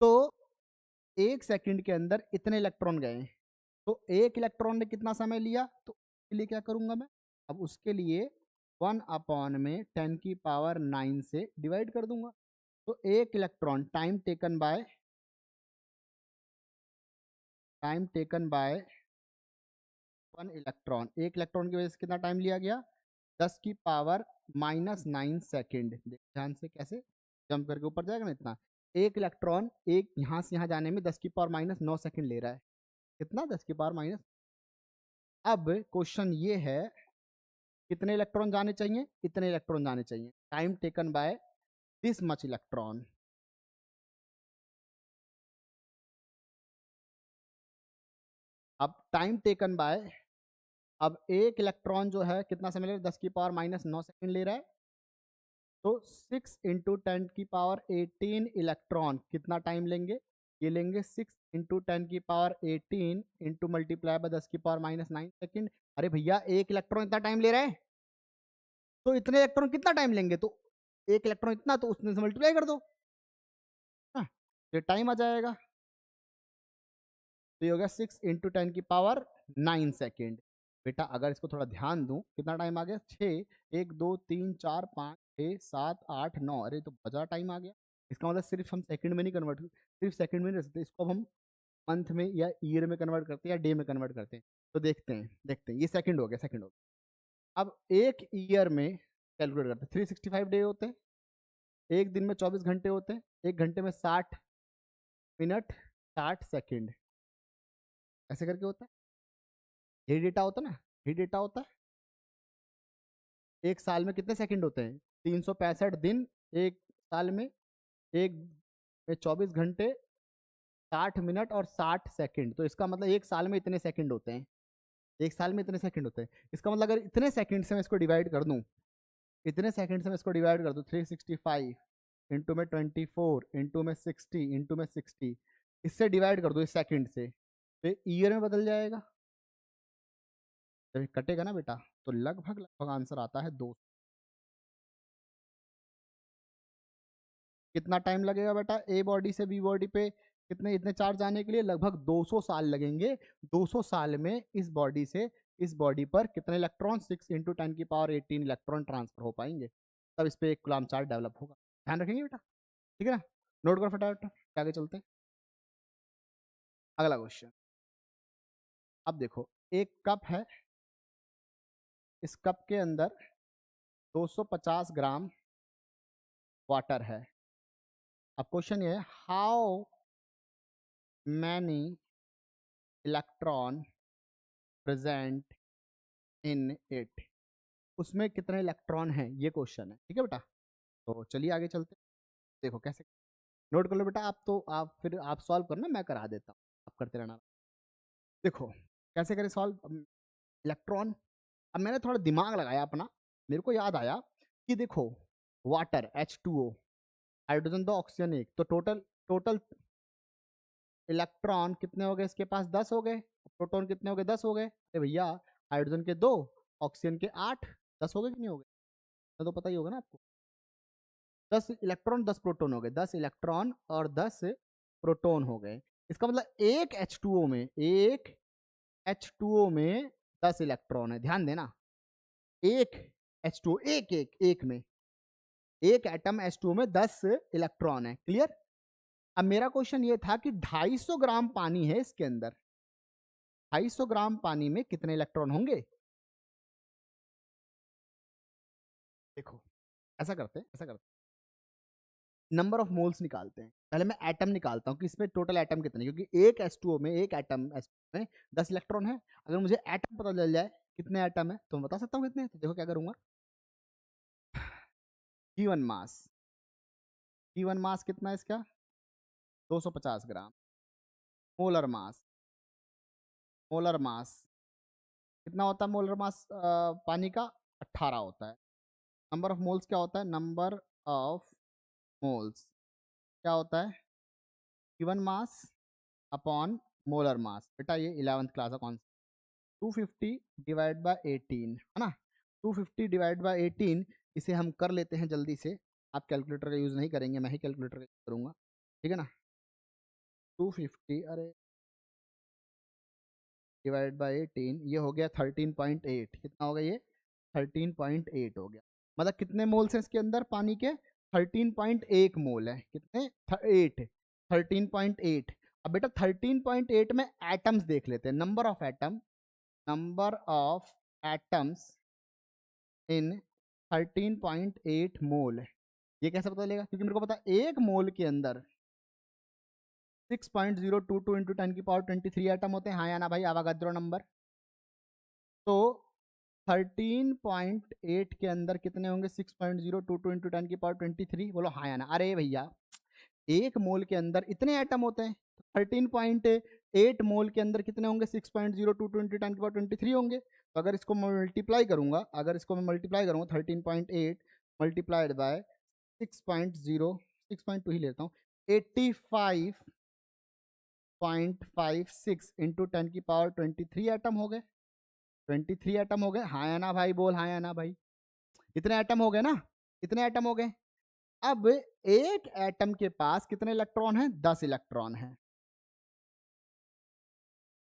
तो 1 सेकंड के अंदर इतने इलेक्ट्रॉन गए, तो 1 इलेक्ट्रॉन ने कितना समय लिया, तो उसके लिए क्या करूंगा मैं, अब उसके लिए 1 अपॉन में 10 की पावर 9 से डिवाइड कर दूंगा। तो 1 electron time taken by 1 electron, एक इलेक्ट्रॉन की वजह से कितना टाइम लिया गया, 10 की पावर -9 सेकेंड। ध्यान से कैसे जंप करके ऊपर जाएगा ना इतना, एक इलेक्ट्रॉन एक यहाँ से यहाँ जाने में 10 की पावर -9 सेकेंड ले रहा है, कितना 10 की पावर माइनस। अब क्वेश्चन ये है कितने इलेक्ट्रॉन जाने चाहिए, इतने इलेक्ट्रॉन जाने चाहिए, time taken by this much electron. अब टाइम टेकन बाय, अब एक इलेक्ट्रॉन जो है कितना समय ले रहा है, 10 की पावर -9 सेकेंड ले रहा है, तो 6 इंटू 10 की पावर 18 इलेक्ट्रॉन कितना टाइम लेंगे, ये लेंगे 6 इंटू 10 की पावर 18 इंटू मल्टीप्लाई बाय 10 की पावर -9 सेकेंड। अरे भैया एक इलेक्ट्रॉन इतना टाइम ले रहा है, तो इतने इलेक्ट्रॉन कितना टाइम लेंगे, तो एक इलेक्ट्रॉन इतना, तो उसमें से मल्टीप्लाई कर दो, हाँ, ये टाइम आ जाएगा। तो ये हो गया 6 इंटू 10 की पावर 9 सेकेंड। बेटा अगर इसको थोड़ा ध्यान दूं, कितना टाइम आ गया, 6, 1 2 3 4 5 6 7 8 9, अरे तो बजा टाइम आ गया। इसका मतलब सिर्फ हम सेकंड में नहीं कन्वर्ट, सिर्फ सेकंड में नहीं रह सकते, इसको अब हम मंथ में या ईयर में कन्वर्ट करते हैं या डे में कन्वर्ट करते हैं। तो देखते हैं ये सेकंड हो गया, सेकंड हो गया। अब एक ईयर में कैलकुलेट करते हैं, 365 डे होते हैं, एक दिन में 24 घंटे होते हैं, एक घंटे में 60 मिनट 60 सेकेंड, ऐसे करके होता है। यही डेटा होता है ना, यही डेटा होता है। एक साल में कितने सेकंड होते हैं, 365 दिन एक साल में, एक में 24 घंटे 60 मिनट और 60 सेकंड, तो इसका मतलब एक साल में इतने सेकंड होते हैं, एक साल में इतने सेकंड होते हैं। इसका मतलब अगर इतने सेकंड से मैं इसको डिवाइड कर दूं, इतने सेकंड से मैं इसको डिवाइड कर दूं, 365 इंटू में 24 इंटू में 60 इंटू में 60, इससे डिवाइड कर दो इस सेकंड से, तो ईयर में बदल जाएगा। जब कटेगा ना बेटा, तो लगभग लगभग आंसर आता है 2। कितना टाइम लगेगा बेटा ए बॉडी से बी बॉडी पे कितने इतने चार्ज जाने के लिए, लगभग 200 साल लगेंगे। 200 साल में इस बॉडी से इस बॉडी पर कितने इलेक्ट्रॉन, 6 इंटू 10 की पावर 18 इलेक्ट्रॉन ट्रांसफर हो पाएंगे, तब इस पर एक कूलम्ब चार्ज डेवलप होगा। ध्यान रखेंगे बेटा, ठीक है ना, नोट करो फटाफट, आगे चलते हैं। अगला क्वेश्चन, अब देखो एक कप है, इस कप के अंदर 250 ग्राम वाटर है। अब क्वेश्चन ये है, how many electron present in it, उसमें कितने इलेक्ट्रॉन हैं, ये क्वेश्चन है, ठीक है बेटा। तो चलिए आगे चलते हैं। देखो कैसे, नोट कर लो बेटा, आप तो आप फिर आप सॉल्व करना, मैं करा देता हूँ, आप करते रहना। देखो कैसे करें सॉल्व, इलेक्ट्रॉन, अब मैंने थोड़ा दिमाग लगाया अपना, मेरे को याद आया कि देखो वाटर H2O, हाइड्रोजन 2 ऑक्सीजन 1, तो टोटल टोटल इलेक्ट्रॉन कितने हो गए इसके पास, 10 हो गए। प्रोटॉन कितने हो गए, 10 हो गए। अरे भैया हाइड्रोजन के 2, ऑक्सीजन के 8, 10 हो गए कि नहीं हो गए, तो पता ही होगा ना आपको। 10 इलेक्ट्रॉन 10 प्रोटॉन हो गए, 10 इलेक्ट्रॉन और 10 प्रोटॉन हो गए। इसका मतलब एक H2O में, एक H2O में 10 इलेक्ट्रॉन है, ध्यान देना, एक H2O, एक में, एक एटम H2O में 10 इलेक्ट्रॉन है, क्लियर। अब मेरा क्वेश्चन ये था कि 250 ग्राम पानी है इसके अंदर, 250 ग्राम पानी में कितने इलेक्ट्रॉन होंगे। देखो ऐसा करते नंबर ऑफ मोल्स निकालते हैं, पहले मैं एटम निकालता हूँ कि इसमें टोटल एटम कितने, क्योंकि एक H2O में, एक एटम H2O में 10 इलेक्ट्रॉन है। अगर मुझे एटम पता चल जाए कितने एटम है तो मैं बता सकता हूँ कितने। तो देखो क्या करूंगा, गिवन मास, गिवन मास कितना है इसका, 250 ग्राम। मोलर मास, मोलर मास कितना होता है, मोलर मास पानी का 18 होता है। नंबर ऑफ मोल्स क्या होता है, नंबर ऑफ मोल्स क्या होता है, given mass upon molar mass. बेटा ये 11th क्लास का कॉन्सेप्ट, 250 डिवाइड बाय 18 है ना, 250 डिवाइड बाय 18, इसे हम कर लेते हैं जल्दी से। आप कैलकुलेटर का यूज़ नहीं करेंगे, मैं ही कैलकुलेटर का यूज़ करूँगा, ठीक है ना। 250 अरे डिवाइड बाय 18, ये हो गया 13.8, कितना हो गया ये, 13.8 हो गया। मतलब कितने मोल्स हैं इसके अंदर पानी के, 13.1 मोल है, कितने 8, 13.8। अब बेटा 13.8 में एटम्स देख लेते हैं, number of atom, number of atoms in 13.8 मोल। ये कैसे पता चलेगा? क्योंकि मेरे को पता है एक मोल के अंदर 6.022 इंटू 10⁻23 एटम होते हैं, हाँ या ना भाई? आवागाद्रो नंबर। तो 13.8 के अंदर कितने होंगे? 6.022 इंटू 10⁻23। बोलो हाँ या ना? अरे भैया, एक मोल के अंदर इतने एटम होते हैं, 13.8 मोल के अंदर कितने होंगे? 6.022 इंटू 10⁻23 होंगे। तो अगर इसको मल्टीप्लाई करूंगा, अगर इसको मैं मल्टीप्लाई करूंगा 13.8 मल्टीप्लाइड बाय 6.0, 6.2 ही लेता हूँ, 85.56 इंटू 10⁻23 एटम हो गए। 23 एटम हो गए, हाँ या ना भाई? बोल हाँ या ना भाई? इतने एटम हो गए ना? इतने एटम हो गए। अब एक एटम के पास कितने इलेक्ट्रॉन हैं? 10 इलेक्ट्रॉन हैं।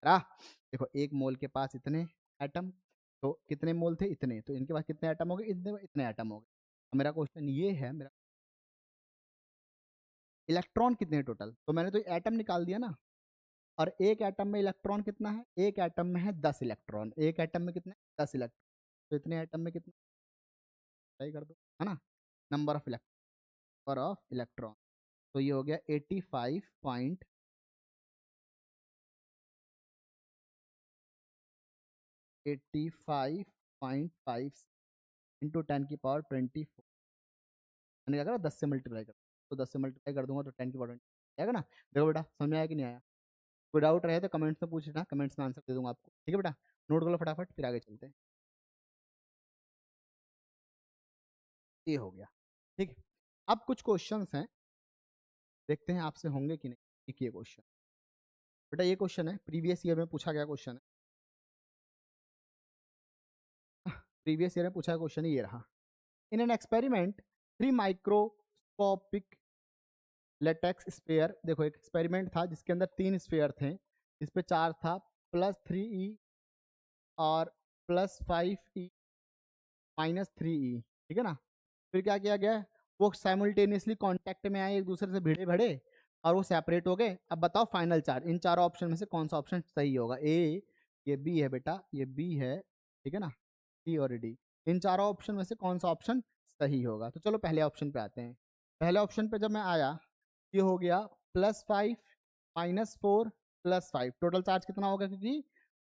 देखो, एक मोल के पास इतने एटम, तो कितने मोल थे? इतने। तो इनके पास कितने एटम हो गए? इतने एटम हो गए। अब मेरा क्वेश्चन ये है, मेरा इलेक्ट्रॉन कितने टोटल? तो मैंने तो एटम निकाल दिया ना। और एक एटम में इलेक्ट्रॉन कितना है? एक एटम में है 10 इलेक्ट्रॉन। एक एटम में कितने? 10 इलेक्ट्रॉन। तो इतने एटम में कितना? सही कर दो, है ना? Number of electron. तो ये हो गया 85.5 इंटू 10⁻24। मैंने क्या करा? 10 से मल्टीप्लाई कर। तो 10 से मल्टीप्लाई कर दूंगा तो 10⁻20 आएगा ना? देखो बेटा, समझ में आया कि नहीं आया? कोई डाउट रहे तो कमेंट्स में पूछना, कमेंट्स में आंसर दे दूंगा आपको। ठीक है बेटा, नोट कर लो फटाफट, फिर आगे चलते हैं। ये हो गया। ठीक है, अब कुछ क्वेश्चंस हैं, देखते हैं आपसे होंगे कि नहीं। एक ये क्वेश्चन बेटा, ये क्वेश्चन है प्रीवियस ईयर में पूछा गया क्वेश्चन है। प्रीवियस ईयर में पूछा क्वेश्चन ये रहा। In an experiment 3 microscopic latex sphere. देखो, एक एक्सपेरिमेंट था जिसके अंदर 3 स्फेयर थे, जिस पे चार्ज था +3e और +5e -3e। ठीक है ना? फिर क्या किया गया? वो साइमल्टेनियसली कांटेक्ट में आए, एक दूसरे से भिड़े भड़े, और वो सेपरेट हो गए। अब बताओ फाइनल चार्ज इन चारों ऑप्शन में से कौन सा ऑप्शन सही होगा? ए, ये बी है बेटा, ये बी है, ठीक है ना? सी और डी, इन चारों ऑप्शन में से कौन सा ऑप्शन सही होगा? तो चलो पहले ऑप्शन पे आते हैं। पहले ऑप्शन पे जब मैं आया, ये हो गया +5 -4 +5। टोटल चार्ज कितना होगा? क्योंकि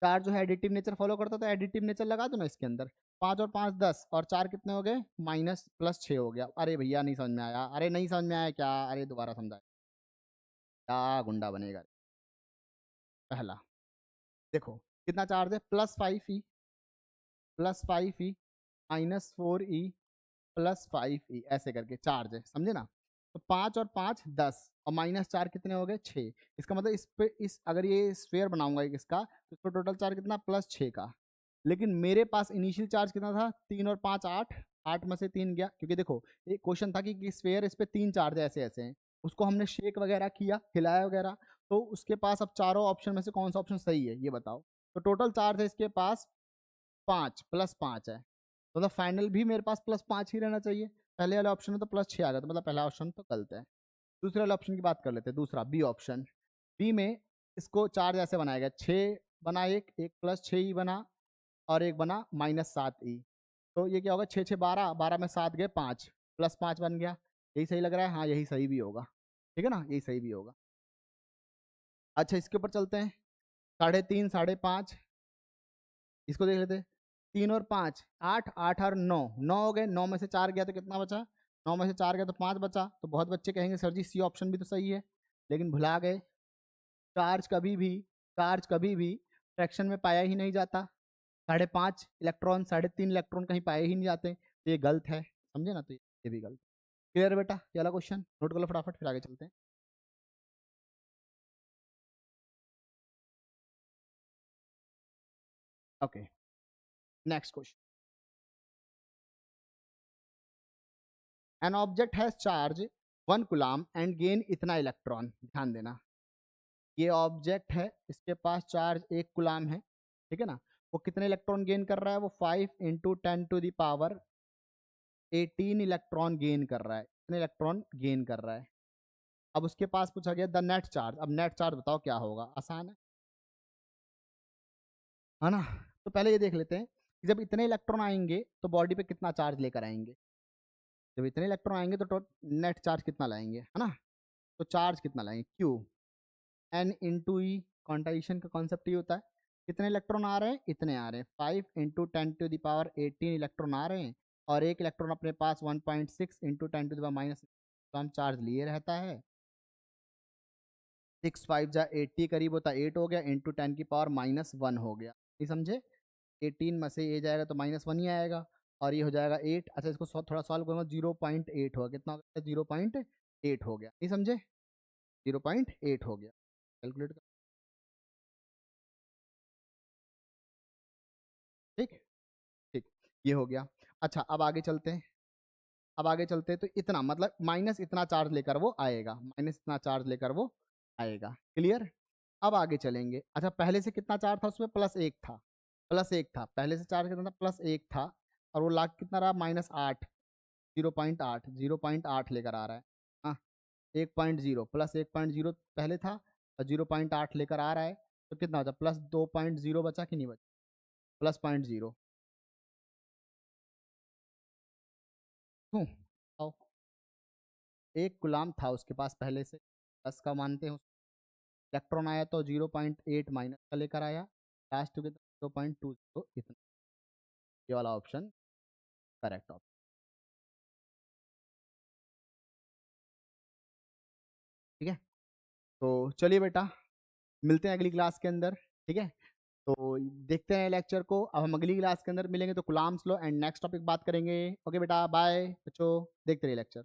चार्ज जो है एडिटिव नेचर फॉलो करता, तो एडिटिव नेचर लगा दो ना इसके अंदर। 5 और 5 10, और 4 कितने हो गए? -+6 हो गया। अरे भैया, नहीं समझ में आया? अरे नहीं समझ में आया क्या? अरे दोबारा समझा, क्या गुंडा बनेगा? पहला देखो, कितना चार्ज है? +5e +5e -4e +5e, ऐसे करके चार्ज है, समझे ना? तो 5 और 5 10, और -4 कितने हो गए? 6। इसका मतलब इस पे, इस अगर ये स्फेयर बनाऊंगा एक इसका, तो इसका टोटल चार्ज कितना? +6 का। लेकिन मेरे पास इनिशियल चार्ज कितना था? 3 और 5 8, 8 में से 3 गया। क्योंकि देखो, एक क्वेश्चन था कि स्फेयर, इस पे 3 चार्ज ऐसे ऐसे हैं, उसको हमने शेक वगैरह किया, हिलाया वगैरह, तो उसके पास अब चारों ऑप्शन में से कौन सा ऑप्शन सही है ये बताओ। तो टोटल चार्ज है इसके पास 5 +5 है, मतलब फाइनल भी मेरे पास +5 ही रहना चाहिए। पहले वाले ऑप्शन में तो +6 आ गया, तो मतलब पहला ऑप्शन तो गलत है। दूसरे वाले ऑप्शन की बात कर लेते हैं, दूसरा बी ऑप्शन। बी में इसको चार्ज ऐसे बनाया गया, 6 बना, एक एक +6 ही बना, और एक बना -7e। तो ये क्या होगा? 6 6 12, 12 में 7 गए 5, +5 बन गया। यही सही लग रहा है? हाँ, यही सही भी होगा। ठीक है ना? यही सही भी होगा। अच्छा, इसके ऊपर चलते हैं। 3.5 5.5, इसको देख लेते हैं। 3 और 5 8, 8 और 9, 9 हो गए। 9 में से 4 गया तो कितना बचा? 9 में से 4 गया तो 5 बचा। तो बहुत बच्चे कहेंगे सर जी सी ऑप्शन भी तो सही है, लेकिन भुला गए। चार्ज कभी भी, चार्ज कभी भी फ्रैक्शन में पाया ही नहीं जाता। 5.5 इलेक्ट्रॉन, 3.5 इलेक्ट्रॉन कहीं पाए ही नहीं जाते, तो ये गलत है, समझे ना? तो ये भी गलत। क्लियर बेटा? ये वाला क्वेश्चन नोट कर लो फटाफट, फिर आगे चलते हैं। Okay, next question. An object has charge 1 coulomb and gain इतना इलेक्ट्रॉन। ध्यान देना, ये ऑब्जेक्ट है, इसके पास चार्ज 1 कूलम है, ठीक है ना? वो कितने इलेक्ट्रॉन गेन कर रहा है? वो 5 × 10⁻18 इलेक्ट्रॉन गेन कर रहा है। कितने इलेक्ट्रॉन गेन कर रहा है? अब उसके पास पूछा गया द नेट चार्ज। अब नेट चार्ज बताओ क्या होगा? आसान है ना? तो पहले ये देख लेते हैं कि जब इतने इलेक्ट्रॉन आएंगे तो बॉडी पे कितना चार्ज लेकर आएंगे। जब इतने इलेक्ट्रॉन आएंगे तो नेट चार्ज कितना लाएंगे, है ना। तो चार्ज कितना लाएंगे, क्यू एन इंटू ई। क्वांटाइजेशन का कॉन्सेप्ट ये होता है, कितने इलेक्ट्रॉन आ रहे हैं, इतने आ रहे हैं, 5 × 10⁻18 इलेक्ट्रॉन आ रहे हैं, और एक इलेक्ट्रॉन अपने पास 1.6 × 10⁻⁻, तो हम चार्ज लिए रहता है। 6 5 जा 80 करीब होता है, 8 हो गया, इंटू 10⁻⁻1 हो गया। नहीं समझे, 18 में से ये जाएगा तो -1 ही आएगा, और ये हो जाएगा 8। अच्छा, इसको थोड़ा सॉल्व करूँगा, 0.8 होगा, कितना हो गया, 0.8 हो गया। नहीं समझे, 0.8 हो गया। कैलकुलेट कर, ठीक ठीक, ये हो गया। अच्छा, अब आगे चलते हैं। अब आगे चलते हैं तो इतना मतलब माइनस इतना चार्ज लेकर वो आएगा, माइनस इतना चार्ज लेकर वो आएगा। क्लियर। अब आगे चलेंगे। अच्छा, पहले से कितना चार्ज था उसमें, +1 था, +1 था, पहले से चार्ज कितना था, +1 था, और वो लाख कितना रहा, -8, 0.8, 0.8 लेकर आ रहा है। हाँ, 1.0 +1.0 पहले था, और 0.8 लेकर आ रहा है, तो कितना बचा, +2.0 बचा कि नहीं बचा, +0.0। क्यों, आओ, 1 गुलाम था उसके पास पहले से, 10 का मानते हैं। इलेक्ट्रॉन आया तो 0.8 माइनस का लेकर आया, लास्ट के 0.20 इतना। ये वाला ऑप्शन करेक्ट ऑप्शन। ठीक है, तो चलिए बेटा, मिलते हैं अगली क्लास के अंदर। ठीक है, तो देखते हैं लेक्चर को। अब हम अगली क्लास के अंदर मिलेंगे तो Coulomb's law and next topic बात करेंगे। ओके बेटा, बाय बच्चों, देखते रहिए लेक्चर।